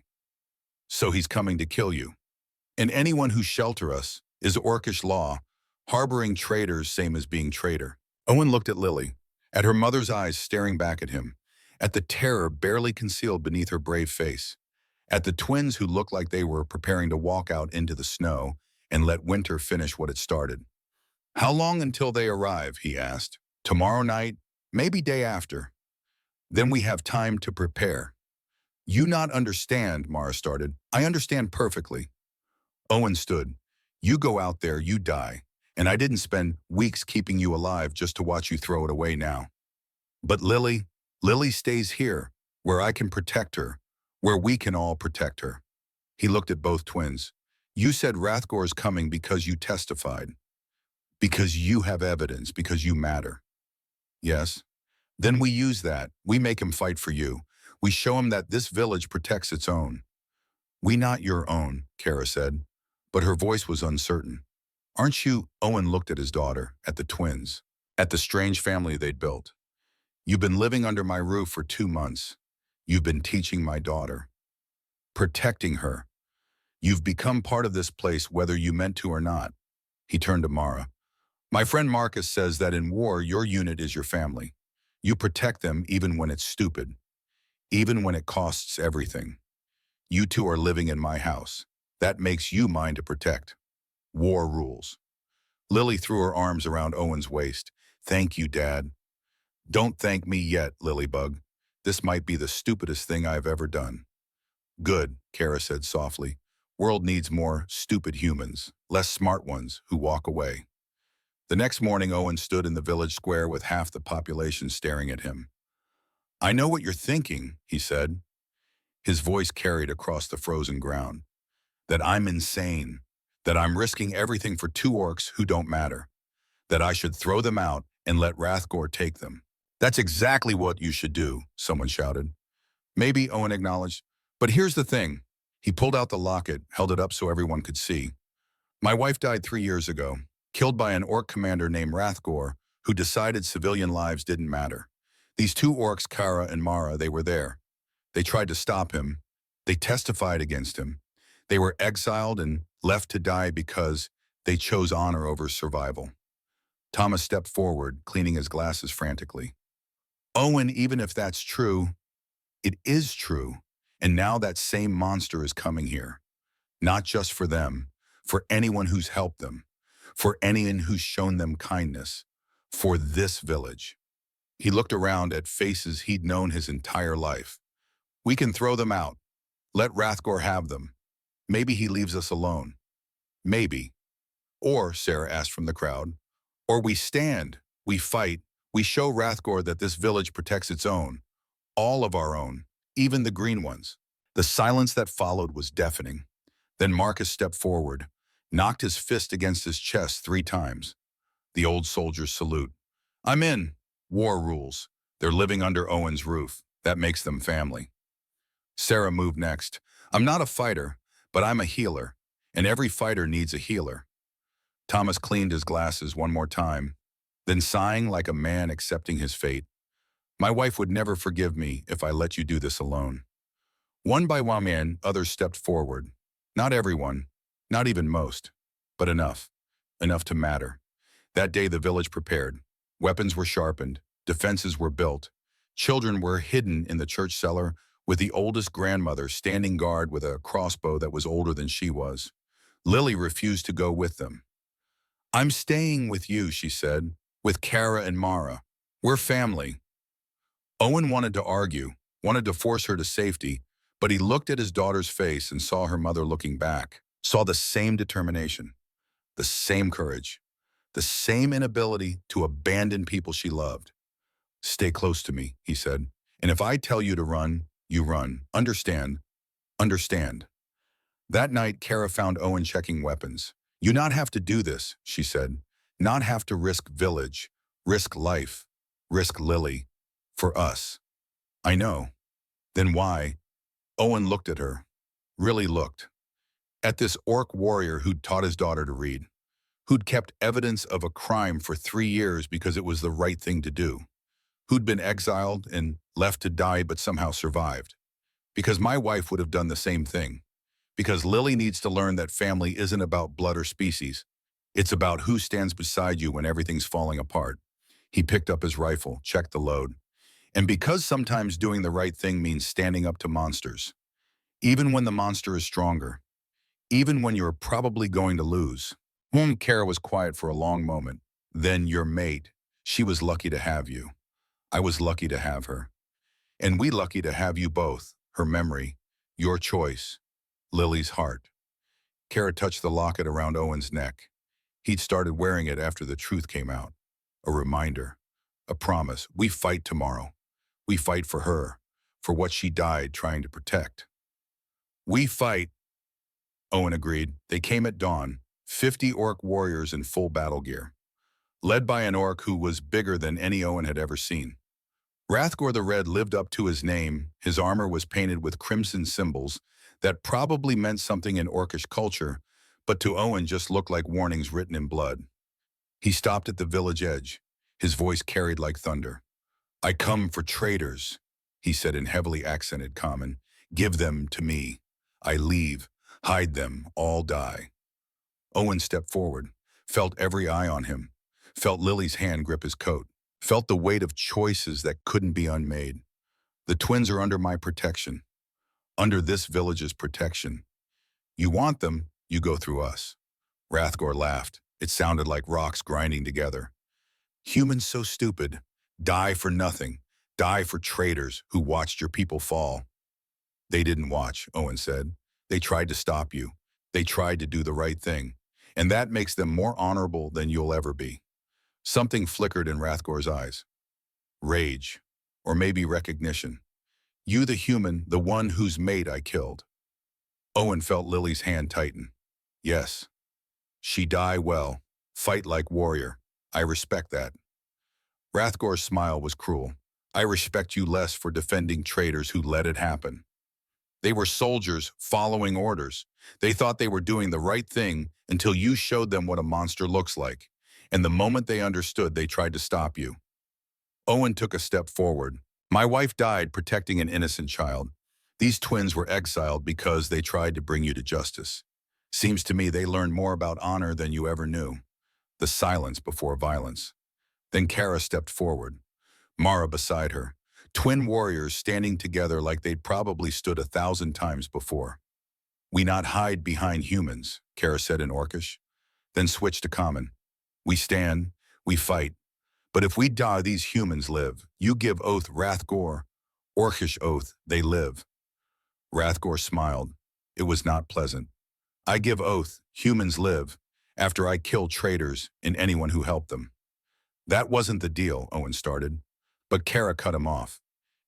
So he's coming to kill you. And anyone who shelter us is Orcish law, harboring traitors same as being traitor. Owen looked at Lily, at her mother's eyes staring back at him, at the terror barely concealed beneath her brave face, at the twins who looked like they were preparing to walk out into the snow and let winter finish what it started. How long until they arrive, he asked. Tomorrow night, maybe day after. Then we have time to prepare. You not understand, Mara started. I understand perfectly. Owen stood. You go out there, you die. And I didn't spend weeks keeping you alive just to watch you throw it away now. But Lily stays here, where I can protect her, where we can all protect her. He looked at both twins. You said Rathgore's coming because you testified, because you have evidence, because you matter. Yes? Then we use that. We make him fight for you. We show him that this village protects its own. We not your own, Kara said, but her voice was uncertain. Aren't you? Owen looked at his daughter, at the twins, at the strange family they'd built. You've been living under my roof for 2 months. You've been teaching my daughter, protecting her. You've become part of this place whether you meant to or not. He turned to Mara. My friend Marcus says that in war, your unit is your family. You protect them even when it's stupid, even when it costs everything. You two are living in my house. That makes you mine to protect. War rules. Lily threw her arms around Owen's waist. Thank you, Dad. Don't thank me yet, Lilybug. This might be the stupidest thing I've ever done. Good, Kara said softly. World needs more stupid humans, less smart ones who walk away. The next morning, Owen stood in the village square with half the population staring at him. I know what you're thinking, he said. His voice carried across the frozen ground. That I'm insane. That I'm risking everything for 2 orcs who don't matter. That I should throw them out and let Rathgore take them. That's exactly what you should do, someone shouted. Maybe, Owen acknowledged. But here's the thing. He pulled out the locket, held it up so everyone could see. My wife died 3 years ago, killed by an orc commander named Rathgore, who decided civilian lives didn't matter. These 2 orcs, Kara and Mara, they were there. They tried to stop him. They testified against him. They were exiled and left to die because they chose honor over survival. Thomas stepped forward, cleaning his glasses frantically. Owen, even if that's true, it is true. And now that same monster is coming here. Not just for them, for anyone who's helped them, for anyone who's shown them kindness, for this village. He looked around at faces he'd known his entire life. We can throw them out. Let Rathgore have them. Maybe he leaves us alone. Maybe. Or, Sarah asked from the crowd, or we stand, we fight, we show Rathgore that this village protects its own, all of our own, even the green ones. The silence that followed was deafening. Then Marcus stepped forward, knocked his fist against his chest 3 times. The old soldier's salute. I'm in. War rules. They're living under Owen's roof. That makes them family. Sarah moved next. I'm not a fighter, but I'm a healer, and every fighter needs a healer. Thomas cleaned his glasses one more time, then sighing like a man accepting his fate. My wife would never forgive me if I let you do this alone. One by one, others stepped forward. Not everyone, not even most, but enough. Enough to matter. That day the village prepared. Weapons were sharpened, defenses were built. Children were hidden in the church cellar, with the oldest grandmother standing guard with a crossbow that was older than she was. Lily refused to go with them. I'm staying with you, she said, with Kara and Mara. We're family. Owen wanted to argue, wanted to force her to safety, but he looked at his daughter's face and saw her mother looking back, saw the same determination, the same courage, the same inability to abandon people she loved. Stay close to me, he said, and if I tell you to run, you run. Understand? Understand. That night, Kara found Owen checking weapons. You not have to do this, she said. Not have to risk village, risk life, risk Lily. For us. I know. Then why? Owen looked at her. Really looked. At this orc warrior who'd taught his daughter to read. Who'd kept evidence of a crime for 3 years because it was the right thing to do. Who'd been exiled and left to die but somehow survived. Because my wife would have done the same thing. Because Lily needs to learn that family isn't about blood or species. It's about who stands beside you when everything's falling apart. He picked up his rifle, checked the load. And because sometimes doing the right thing means standing up to monsters. Even when the monster is stronger. Even when you're probably going to lose. Kara was quiet for a long moment. Then your mate. She was lucky to have you. I was lucky to have her. And we lucky to have you both. Her memory. Your choice. Lily's heart. Kara touched the locket around Owen's neck. He'd started wearing it after the truth came out. A reminder. A promise. We fight tomorrow. We fight for her. For what she died trying to protect. We fight, Owen agreed. They came at dawn. 50 orc warriors in full battle gear. Led by an orc who was bigger than any Owen had ever seen. Hrathgor the Red lived up to his name. His armor was painted with crimson symbols that probably meant something in orcish culture, but to Owen just looked like warnings written in blood. He stopped at the village edge. His voice carried like thunder. I come for traitors, he said in heavily accented common. Give them to me. I leave. Hide them. All die. Owen stepped forward, felt every eye on him, felt Lily's hand grip his coat, felt the weight of choices that couldn't be unmade. The twins are under my protection. Under this village's protection. You want them, you go through us. Hrathgor laughed. It sounded like rocks grinding together. Humans so stupid. Die for nothing. Die for traitors who watched your people fall. They didn't watch, Owen said. They tried to stop you. They tried to do the right thing. And that makes them more honorable than you'll ever be. Something flickered in Hrathgor's eyes. Rage. Or maybe recognition. You the human, the one whose mate I killed. Owen felt Lily's hand tighten. Yes. She die well. Fight like warrior. I respect that. Hrathgor's smile was cruel. I respect you less for defending traitors who let it happen. They were soldiers following orders. They thought they were doing the right thing until you showed them what a monster looks like. And the moment they understood, they tried to stop you. Owen took a step forward. My wife died protecting an innocent child. These twins were exiled because they tried to bring you to justice. Seems to me they learned more about honor than you ever knew. The silence before violence. Then Kara stepped forward. Mara beside her. Twin warriors standing together like they'd probably stood 1,000 times before. We not hide behind humans, Kara said in Orcish. Then switched to common. We stand, we fight. But if we die, these humans live. You give oath, Hrathgor. Orcish oath, they live. Hrathgor smiled. It was not pleasant. I give oath, humans live, after I kill traitors and anyone who helped them. That wasn't the deal, Owen started. But Kara cut him off.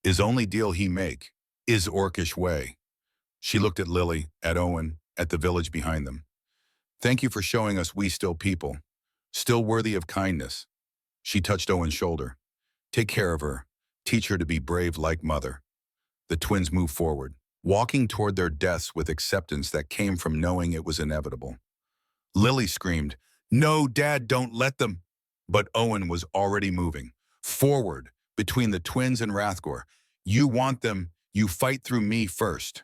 Is only deal he make, is Orcish way. She looked at Lily, at Owen, at the village behind them. Thank you for showing us we still people, still worthy of kindness. She touched Owen's shoulder. Take care of her. Teach her to be brave like mother. The twins moved forward, walking toward their deaths with acceptance that came from knowing it was inevitable. Lily screamed, No, Dad, don't let them. But Owen was already moving, forward, between the twins and Hrathgor. You want them, you fight through me first.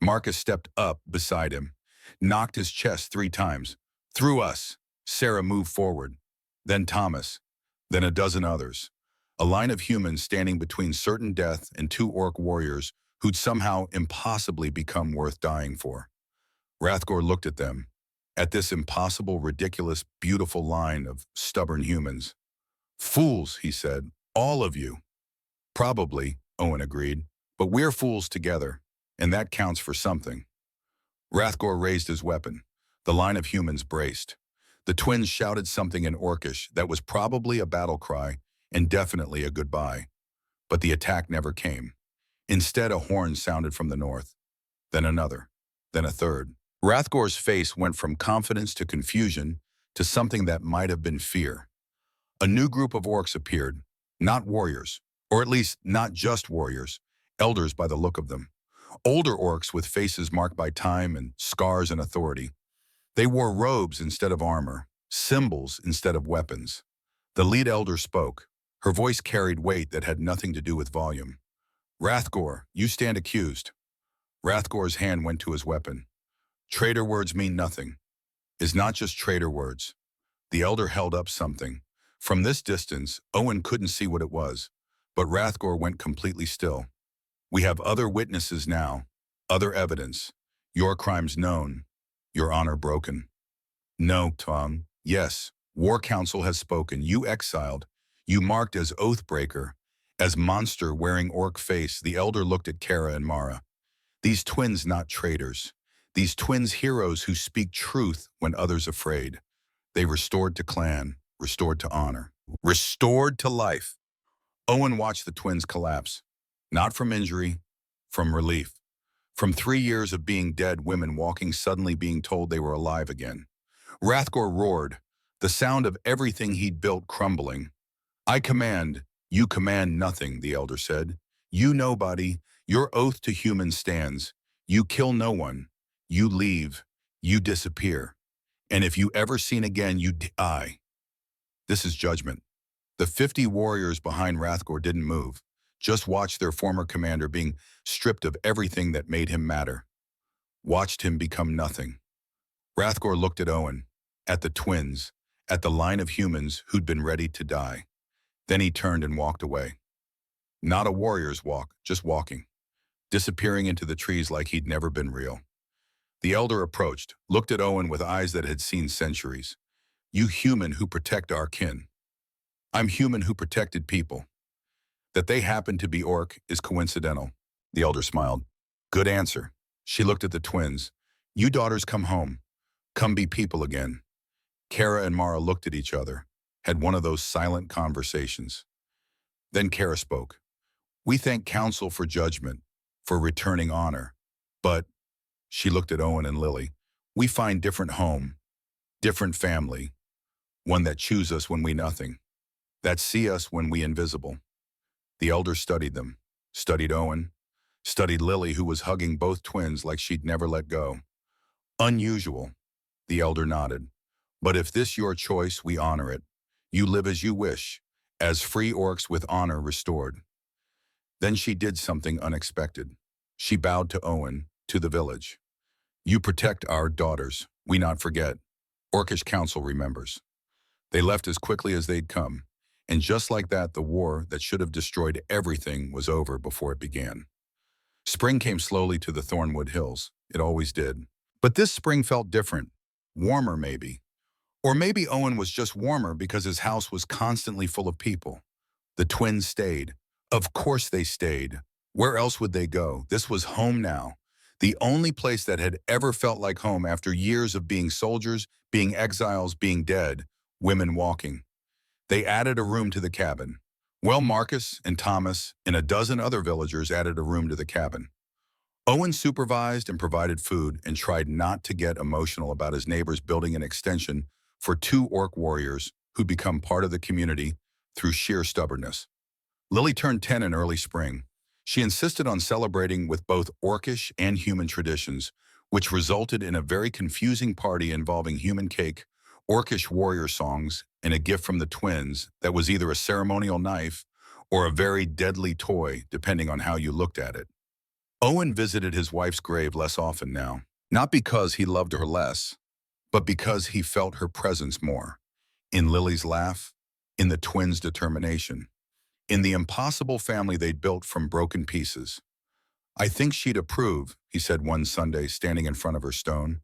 Marcus stepped up beside him, knocked his chest 3 times. Through us. Sarah moved forward. Then Thomas. Then a dozen others. A line of humans standing between certain death and 2 orc warriors who'd somehow impossibly become worth dying for. Hrathgor looked at them, at this impossible, ridiculous, beautiful line of stubborn humans. Fools, he said, all of you. Probably, Owen agreed, but we're fools together, and that counts for something. Hrathgor raised his weapon. The line of humans braced. The twins shouted something in Orcish that was probably a battle cry and definitely a goodbye. But the attack never came. Instead, a horn sounded from the north. Then another. Then a third. Hrathgor's face went from confidence to confusion to something that might have been fear. A new group of orcs appeared, not warriors, or at least not just warriors, elders by the look of them. Older orcs with faces marked by time and scars and authority. They wore robes instead of armor, symbols instead of weapons. The lead elder spoke. Her voice carried weight that had nothing to do with volume. Hrathgor, you stand accused. Hrathgor's hand went to his weapon. Traitor words mean nothing. It's not just traitor words. The elder held up something. From this distance, Owen couldn't see what it was, but Hrathgor went completely still. We have other witnesses now, other evidence. Your crimes known, your honor broken. No, Tom. Yes, War Council has spoken. You exiled. You marked as Oathbreaker, as monster wearing orc face. The elder looked at Kara and Mara. These twins not traitors. These twins heroes who speak truth when others afraid. They restored to clan, restored to honor, restored to life. Owen watched the twins collapse. Not from injury, from relief. From 3 years of being dead women walking suddenly being told they were alive again. Rathgor roared, the sound of everything he'd built crumbling. I command, you command nothing, the elder said. You nobody, your oath to humans stands. You kill no one. You leave. You disappear. And if you ever seen again, you die. This is judgment. The 50 warriors behind Rathgor didn't move, just watched their former commander being stripped of everything that made him matter. Watched him become nothing. Rathgor looked at Owen, at the twins, at the line of humans who'd been ready to die. Then he turned and walked away. Not a warrior's walk, just walking, disappearing into the trees like he'd never been real. The elder approached, looked at Owen with eyes that had seen centuries. You human who protect our kin. I'm human who protected people. That they happen to be orc is coincidental. The elder smiled. Good answer. She looked at the twins. You daughters come home. Come be people again. Kara and Mara looked at each other, had one of those silent conversations. Then Kara spoke. We thank council for judgment, for returning honor. But, she looked at Owen and Lily, we find different home, different family, one that choose us when we nothing, that see us when we invisible. The elder studied them, studied Owen, studied Lily who was hugging both twins like she'd never let go. Unusual, the elder nodded. But if this your choice, we honor it. You live as you wish, as free orcs with honor restored. Then she did something unexpected. She bowed to Owen, to the village. You protect our daughters, we not forget. Orcish council remembers. They left as quickly as they'd come. And just like that, the war that should have destroyed everything was over before it began. Spring came slowly to the Thornwood Hills. It always did. But this spring felt different. Warmer, maybe. Or maybe Owen was just warmer because his house was constantly full of people. The twins stayed. Of course they stayed. Where else would they go? This was home now. The only place that had ever felt like home after years of being soldiers, being exiles, being dead, women walking. They added a room to the cabin. Well, Marcus and Thomas and a dozen other villagers added a room to the cabin. Owen supervised and provided food and tried not to get emotional about his neighbors building an extension for 2 orc warriors who'd become part of the community through sheer stubbornness. Lily turned 10 in early spring. She insisted on celebrating with both orcish and human traditions, which resulted in a very confusing party involving human cake, orcish warrior songs, and a gift from the twins that was either a ceremonial knife or a very deadly toy, depending on how you looked at it. Owen visited his wife's grave less often now, not because he loved her less, but because he felt her presence more. In Lily's laugh, in the twins' determination, in the impossible family they'd built from broken pieces. I think she'd approve, he said one Sunday, standing in front of her stone.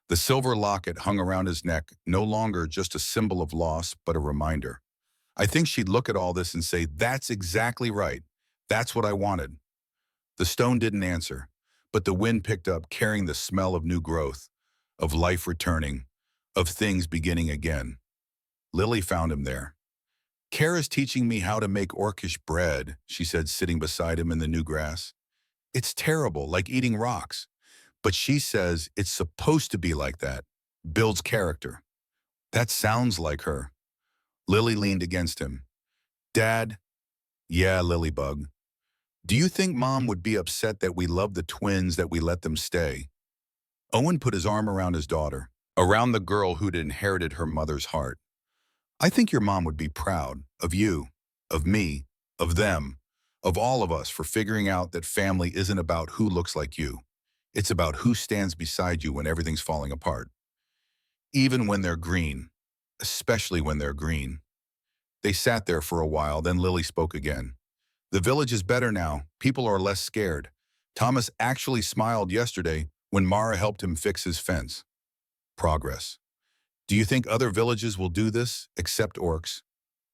The silver locket hung around his neck, no longer just a symbol of loss, but a reminder. I think she'd look at all this and say, that's exactly right. That's what I wanted. The stone didn't answer, but the wind picked up, carrying the smell of new growth, of life returning, of things beginning again. Lily found him there. Kara's teaching me how to make orcish bread, she said, sitting beside him in the new grass. It's terrible, like eating rocks. But she says it's supposed to be like that. Builds character. That sounds like her. Lily leaned against him. Dad? Yeah, Lilybug. Do you think Mom would be upset that we love the twins, that we let them stay? Owen put his arm around his daughter, around the girl who'd inherited her mother's heart. I think your mom would be proud of you, of me, of them, of all of us for figuring out that family isn't about who looks like you. It's about who stands beside you when everything's falling apart. Even when they're green, especially when they're green. They sat there for a while, then Lily spoke again. The village is better now. People are less scared. Thomas actually smiled yesterday when Mara helped him fix his fence. Progress. Do you think other villages will do this, except orcs?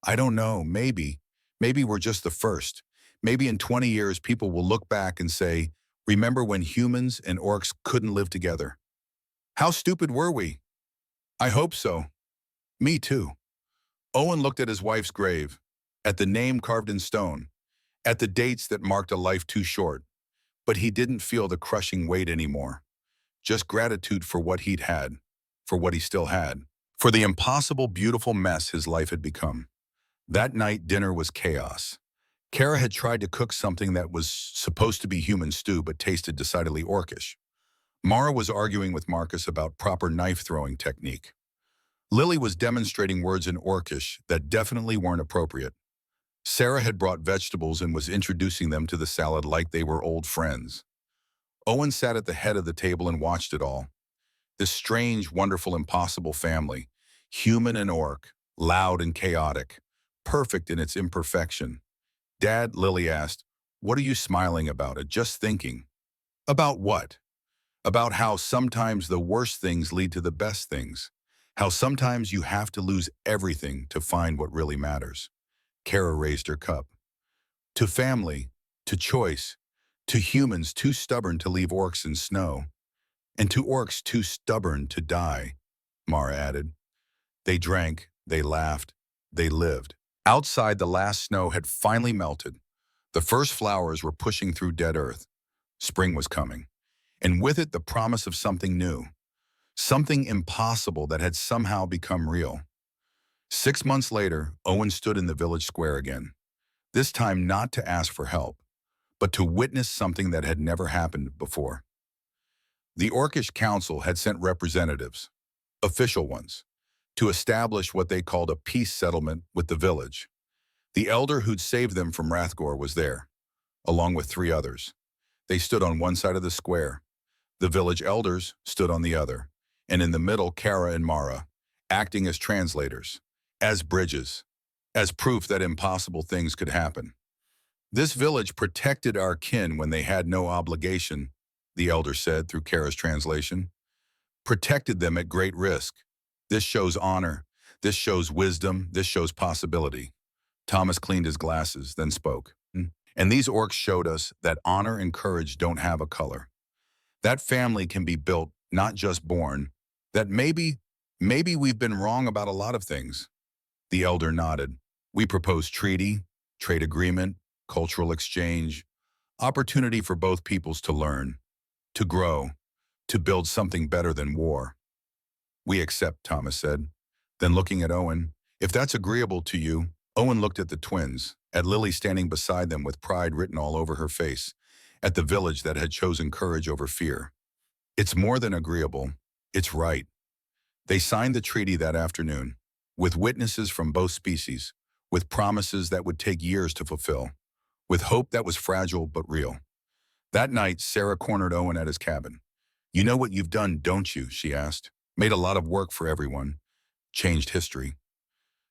I don't know, maybe. Maybe we're just the first. Maybe in 20 years, people will look back and say, remember when humans and orcs couldn't live together? How stupid were we? I hope so. Me too. Owen looked at his wife's grave, at the name carved in stone, at the dates that marked a life too short, but he didn't feel the crushing weight anymore. Just gratitude for what he'd had, for what he still had, for the impossible, beautiful mess his life had become. That night, dinner was chaos. Kara had tried to cook something that was supposed to be human stew but tasted decidedly orcish. Mara was arguing with Marcus about proper knife-throwing technique. Lily was demonstrating words in orcish that definitely weren't appropriate. Sarah had brought vegetables and was introducing them to the salad like they were old friends. Owen sat at the head of the table and watched it all. This strange, wonderful, impossible family, human and orc, loud and chaotic, perfect in its imperfection. Dad, Lily asked, what are you smiling about? Just thinking. About what? About how sometimes the worst things lead to the best things. How sometimes you have to lose everything to find what really matters. Kara raised her cup. To family, to choice, to humans too stubborn to leave orcs in snow, and to orcs too stubborn to die, Mara added. They drank, they laughed, they lived. Outside, the last snow had finally melted. The first flowers were pushing through dead earth. Spring was coming, and with it the promise of something new, something impossible that had somehow become real. 6 months later, Owen stood in the village square again, this time not to ask for help, but to witness something that had never happened before. The Orcish Council had sent representatives, official ones, to establish what they called a peace settlement with the village. The elder who'd saved them from Rathgor was there, along with 3 others. They stood on one side of the square. The village elders stood on the other, and in the middle, Kara and Mara, acting as translators, as bridges, as proof that impossible things could happen. This village protected our kin when they had no obligation, the elder said through Kara's translation. Protected them at great risk. This shows honor, this shows wisdom, this shows possibility. Thomas cleaned his glasses, then spoke. And these orcs showed us that honor and courage don't have a color. That family can be built, not just born. That maybe we've been wrong about a lot of things. The elder nodded. We proposed treaty, trade agreement, cultural exchange, opportunity for both peoples to learn, to grow, to build something better than war. We accept, Thomas said. Then looking at Owen, if that's agreeable to you, Owen looked at the twins, at Lily standing beside them with pride written all over her face, at the village that had chosen courage over fear. It's more than agreeable, it's right. They signed the treaty that afternoon, with witnesses from both species, with promises that would take years to fulfill, with hope that was fragile but real. That night, Sarah cornered Owen at his cabin. You know what you've done, don't you? She asked. Made a lot of work for everyone. Changed history.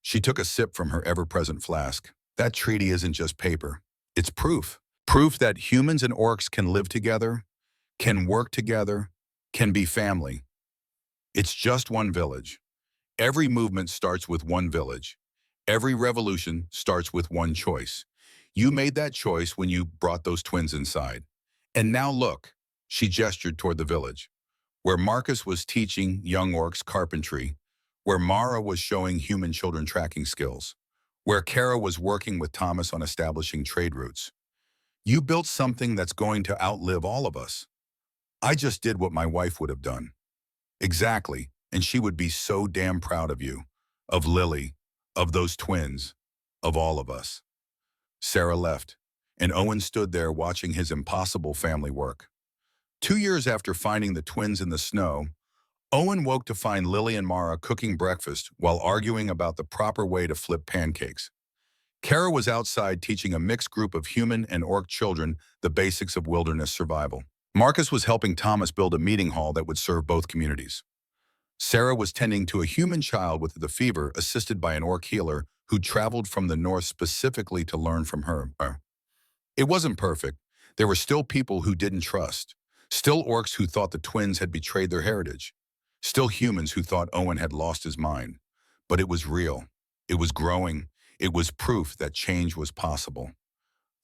She took a sip from her ever-present flask. That treaty isn't just paper. It's proof. Proof that humans and orcs can live together, can work together, can be family. It's just one village. Every movement starts with one village. Every revolution starts with one choice. You made that choice when you brought those twins inside. And now look, she gestured toward the village, where Marcus was teaching young orcs carpentry, where Mara was showing human children tracking skills, where Kara was working with Thomas on establishing trade routes. You built something that's going to outlive all of us. I just did what my wife would have done. Exactly, and she would be so damn proud of you, of Lily, of those twins, of all of us. Sarah left, and Owen stood there watching his impossible family work. 2 years after finding the twins in the snow, Owen woke to find Lily and Mara cooking breakfast while arguing about the proper way to flip pancakes. Kara was outside teaching a mixed group of human and orc children the basics of wilderness survival. Marcus was helping Thomas build a meeting hall that would serve both communities. Sarah was tending to a human child with the fever, assisted by an orc healer who traveled from the north specifically to learn from her. It wasn't perfect. There were still people who didn't trust. Still orcs who thought the twins had betrayed their heritage. Still humans who thought Owen had lost his mind. But it was real. It was growing. It was proof that change was possible.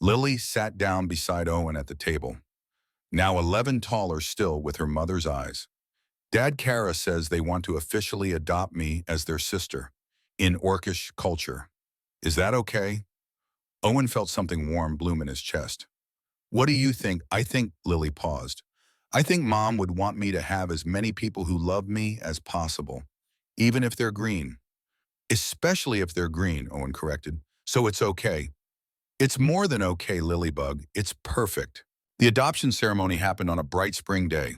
Lily sat down beside Owen at the table, now 11 taller still with her mother's eyes. Dad Kara says they want to officially adopt me as their sister, in Orcish culture. Is that okay? Owen felt something warm bloom in his chest. What do you think? I think, Lily paused. I think Mom would want me to have as many people who love me as possible, even if they're green. Especially if they're green, Owen corrected. So it's okay. It's more than okay, Lilybug. It's perfect. The adoption ceremony happened on a bright spring day.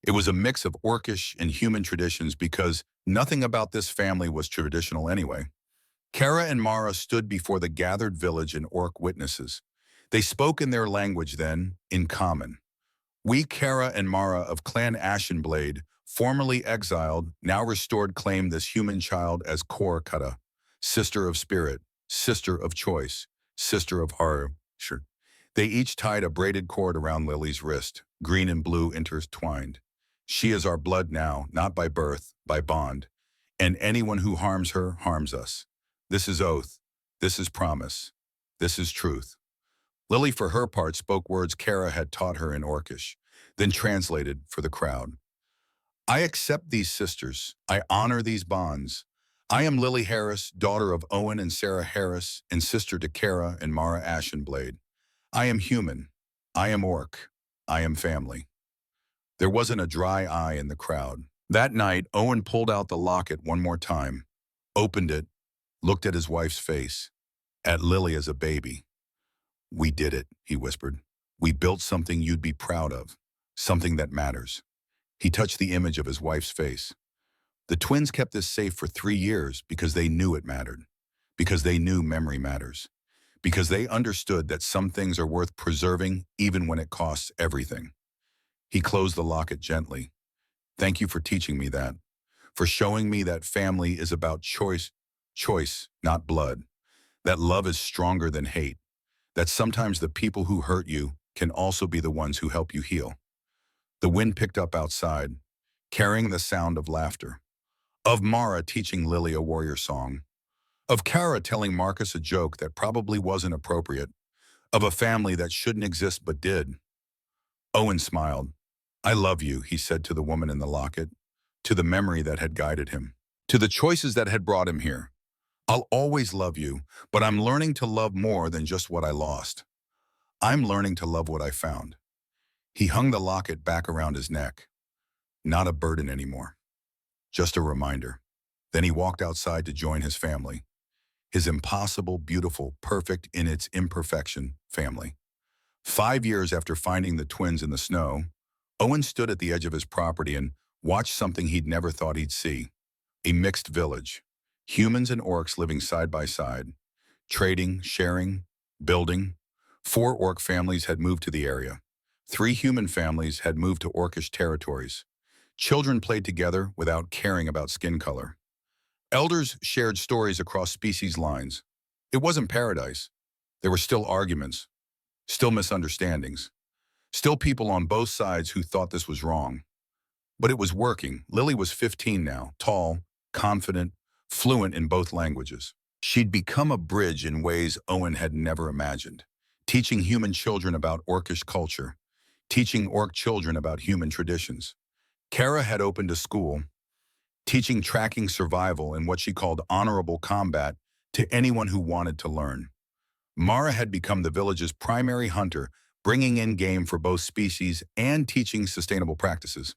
It was a mix of Orcish and human traditions because nothing about this family was traditional anyway. Kara and Mara stood before the gathered village and Orc witnesses. They spoke in their language then, in common. We, Kara and Mara of Clan Ashenblade, formerly exiled, now restored, claim this human child as Kor Kata, sister of spirit, sister of choice, sister of horror. Sure. They each tied a braided cord around Lily's wrist, green and blue intertwined. She is our blood now, not by birth, by bond. And anyone who harms her harms us. This is oath. This is promise. This is truth. Lily, for her part, spoke words Kara had taught her in Orcish, then translated for the crowd. I accept these sisters. I honor these bonds. I am Lily Harris, daughter of Owen and Sarah Harris, and sister to Kara and Mara Ashenblade. I am human. I am Orc. I am family. There wasn't a dry eye in the crowd. That night, Owen pulled out the locket one more time, opened it, looked at his wife's face, at Lily as a baby. We did it, he whispered. We built something you'd be proud of, something that matters. He touched the image of his wife's face. The twins kept this safe for 3 years because they knew it mattered, because they knew memory matters, because they understood that some things are worth preserving even when it costs everything. He closed the locket gently. Thank you for teaching me that, for showing me that family is about choice, not blood, that love is stronger than hate, that sometimes the people who hurt you can also be the ones who help you heal. The wind picked up outside, carrying the sound of laughter, of Mara teaching Lily a warrior song, of Kara telling Marcus a joke that probably wasn't appropriate, of a family that shouldn't exist but did. Owen smiled. I love you, he said to the woman in the locket, to the memory that had guided him, to the choices that had brought him here. I'll always love you, but I'm learning to love more than just what I lost. I'm learning to love what I found. He hung the locket back around his neck. Not a burden anymore. Just a reminder. Then he walked outside to join his family. His impossible, beautiful, perfect in its imperfection family. 5 years after finding the twins in the snow, Owen stood at the edge of his property and watched something he'd never thought he'd see. A mixed village. Humans and orcs living side by side. Trading, sharing, building. 4 orc families had moved to the area. 3 human families had moved to orcish territories. Children played together without caring about skin color. Elders shared stories across species lines. It wasn't paradise. There were still arguments, still misunderstandings, still people on both sides who thought this was wrong. But it was working. Lily was 15 now, tall, confident, fluent in both languages. She'd become a bridge in ways Owen had never imagined, teaching human children about orcish culture, teaching orc children about human traditions. Kara had opened a school, teaching tracking survival and what she called honorable combat to anyone who wanted to learn. Mara had become the village's primary hunter, bringing in game for both species and teaching sustainable practices.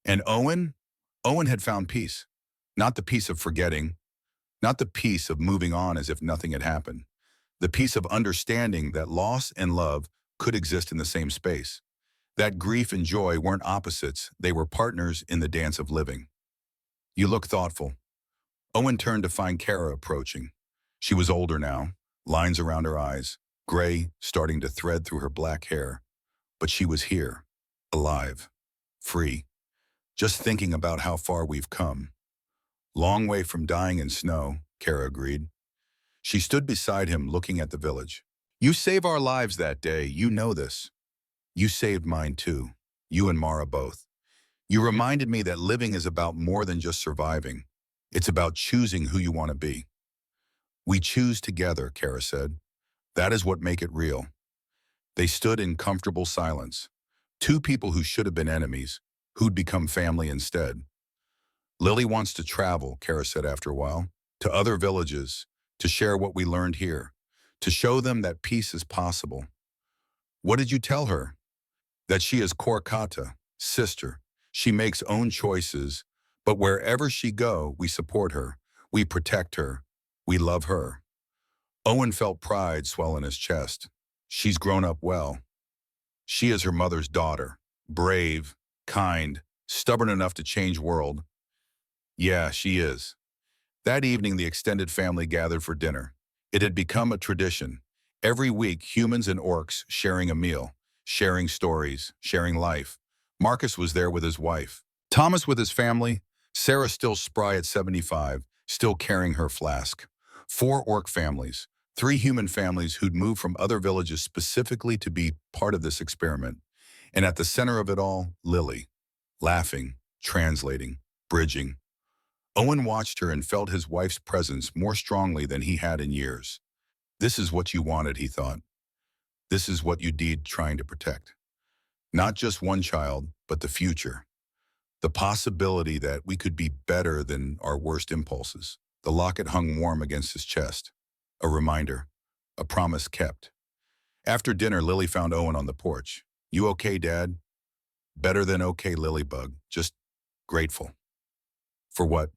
And Owen had found peace. Not the peace of forgetting, not the peace of moving on as if nothing had happened. The peace of understanding that loss and love could exist in the same space. That grief and joy weren't opposites, they were partners in the dance of living. You look thoughtful. Owen turned to find Kara approaching. She was older now, lines around her eyes, gray starting to thread through her black hair. But she was here, alive, free, just thinking about how far we've come. Long way from dying in snow, Kara agreed. She stood beside him looking at the village. You saved our lives that day, you know this. You saved mine too, you and Mara both. You reminded me that living is about more than just surviving. It's about choosing who you want to be. We choose together, Kara said. That is what make it real. They stood in comfortable silence. Two people who should have been enemies, who'd become family instead. Lily wants to travel, Kara said after a while, to other villages, to share what we learned here, to show them that peace is possible. What did you tell her? That she is Korkata, sister. She makes own choices, but wherever she go, we support her. We protect her. We love her. Owen felt pride swell in his chest. She's grown up well. She is her mother's daughter, brave, kind, stubborn enough to change world. Yeah, she is. That evening, the extended family gathered for dinner. It had become a tradition. Every week, humans and orcs sharing a meal, sharing stories, sharing life. Marcus was there with his wife. Thomas with his family. Sarah still spry at 75, still carrying her flask. 4 orc families. 3 human families who'd moved from other villages specifically to be part of this experiment. And at the center of it all, Lily. Laughing, translating, bridging. Owen watched her and felt his wife's presence more strongly than he had in years. This is what you wanted, he thought. This is what you need trying to protect. Not just one child, but the future. The possibility that we could be better than our worst impulses. The locket hung warm against his chest. A reminder. A promise kept. After dinner, Lily found Owen on the porch. You okay, Dad? Better than okay, Lilybug. Just grateful. For what?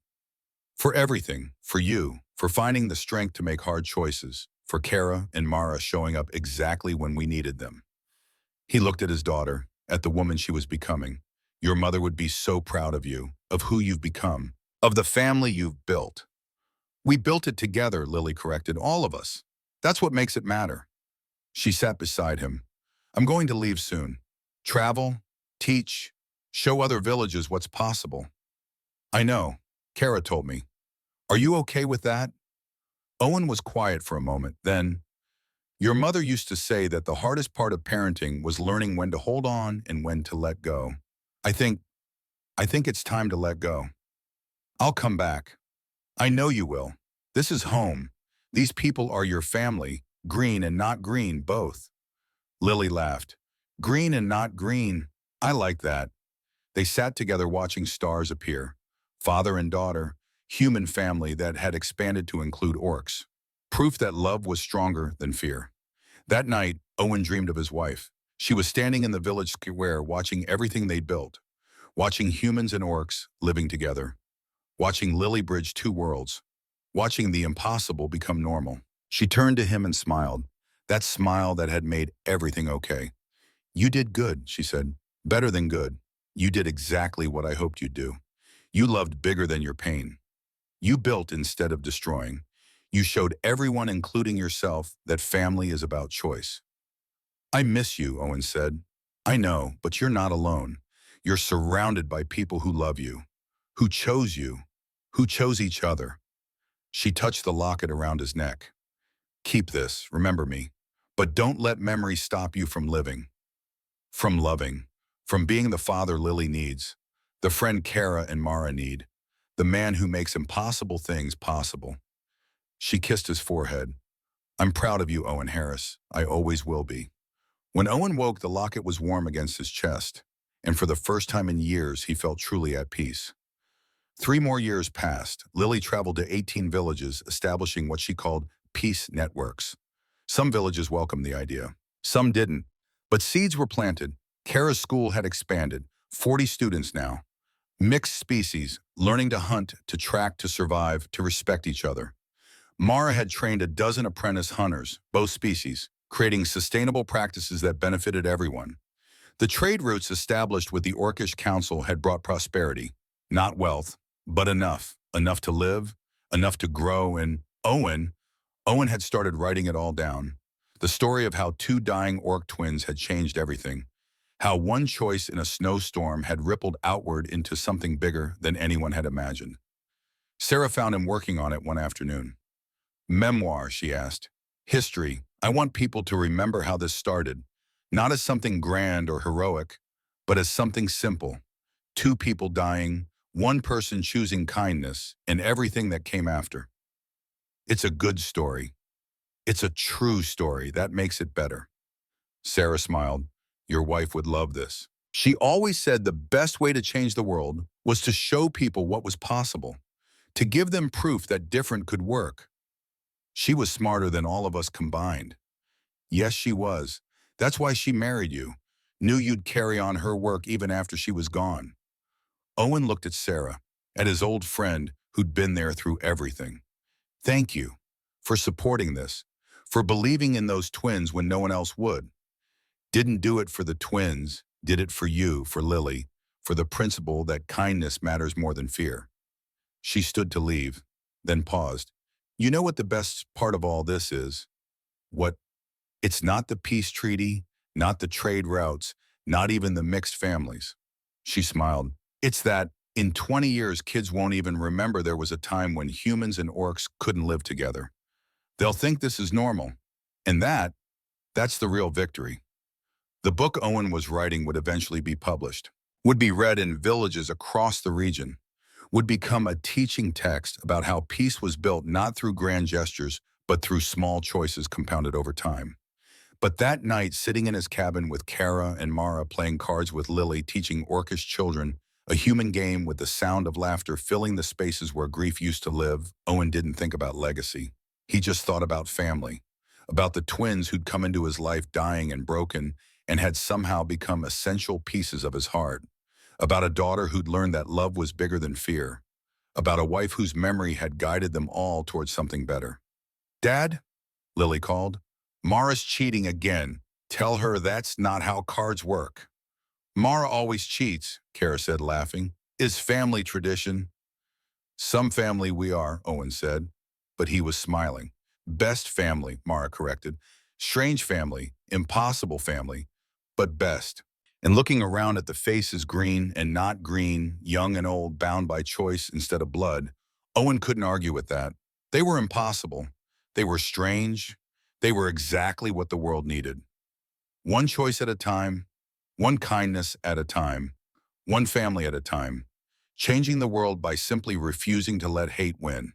For everything. For you. For finding the strength to make hard choices. For Kara and Mara showing up exactly when we needed them. He looked at his daughter, at the woman she was becoming. Your mother would be so proud of you, of who you've become, of the family you've built. We built it together, Lily corrected, all of us. That's what makes it matter. She sat beside him. I'm going to leave soon. Travel, teach, show other villages what's possible. I know, Kara told me. Are you okay with that? Owen was quiet for a moment, then, your mother used to say that the hardest part of parenting was learning when to hold on and when to let go. I think it's time to let go. I'll come back. I know you will. This is home. These people are your family, green and not green, both. Lily laughed. Green and not green. I like that. They sat together watching stars appear. Father and daughter, human family that had expanded to include orcs. Proof that love was stronger than fear. That night, Owen dreamed of his wife. She was standing in the village square watching everything they'd built. Watching humans and orcs living together. Watching Lily bridge 2 worlds. Watching the impossible become normal. She turned to him and smiled. That smile that had made everything okay. You did good, she said. Better than good. You did exactly what I hoped you'd do. You loved bigger than your pain. You built instead of destroying. You showed everyone, including yourself, that family is about choice. I miss you, Owen said. I know, but you're not alone. You're surrounded by people who love you, who chose each other. She touched the locket around his neck. Keep this, remember me. But don't let memory stop you from living, from loving, from being the father Lily needs, the friend Kara and Mara need, the man who makes impossible things possible. She kissed his forehead. I'm proud of you, Owen Harris. I always will be. When Owen woke, the locket was warm against his chest, and for the first time in years, he felt truly at peace. 3 more years passed. Lily traveled to 18 villages, establishing what she called peace networks. Some villages welcomed the idea. Some didn't. But seeds were planted. Kara's school had expanded. 40 students now. Mixed species, learning to hunt, to track, to survive, to respect each other. Mara had trained a dozen apprentice hunters, both species, creating sustainable practices that benefited everyone. The trade routes established with the Orcish Council had brought prosperity, not wealth, but enough to live, enough to grow, and Owen had started writing it all down. The story of how 2 dying orc twins had changed everything. How one choice in a snowstorm had rippled outward into something bigger than anyone had imagined. Sarah found him working on it one afternoon. Memoir, she asked. History. I want people to remember how this started, not as something grand or heroic, but as something simple. Two people dying, one person choosing kindness, and everything that came after. It's a good story. It's a true story. That makes it better. Sarah smiled. Your wife would love this. She always said the best way to change the world was to show people what was possible, to give them proof that different could work. She was smarter than all of us combined. Yes, she was. That's why she married you. Knew you'd carry on her work even after she was gone. Owen looked at Sarah, at his old friend who'd been there through everything. Thank you for supporting this, for believing in those twins when no one else would. Didn't do it for the twins, did it for you, for Lily, for the principle that kindness matters more than fear. She stood to leave, then paused. You know what the best part of all this is? What? It's not the peace treaty, not the trade routes, not even the mixed families. She smiled. It's that in 20 years, kids won't even remember there was a time when humans and orcs couldn't live together. They'll think this is normal. And that's the real victory. The book Owen was writing would eventually be published, would be read in villages across the region, would become a teaching text about how peace was built not through grand gestures, but through small choices compounded over time. But that night, sitting in his cabin with Kara and Mara playing cards with Lily, teaching orcish children a human game with the sound of laughter filling the spaces where grief used to live, Owen didn't think about legacy. He just thought about family, about the twins who'd come into his life dying and broken and had somehow become essential pieces of his heart, about a daughter who'd learned that love was bigger than fear, about a wife whose memory had guided them all towards something better. Dad? Lily called. Mara's cheating again. Tell her that's not how cards work. Mara always cheats, Kara said, laughing. Is family tradition? Some family we are, Owen said, but he was smiling. Best family, Mara corrected. Strange family, impossible family, but best. And looking around at the faces green and not green, young and old, bound by choice instead of blood, Owen couldn't argue with that. They were impossible. They were strange. They were exactly what the world needed. One choice at a time, one kindness at a time, one family at a time, changing the world by simply refusing to let hate win.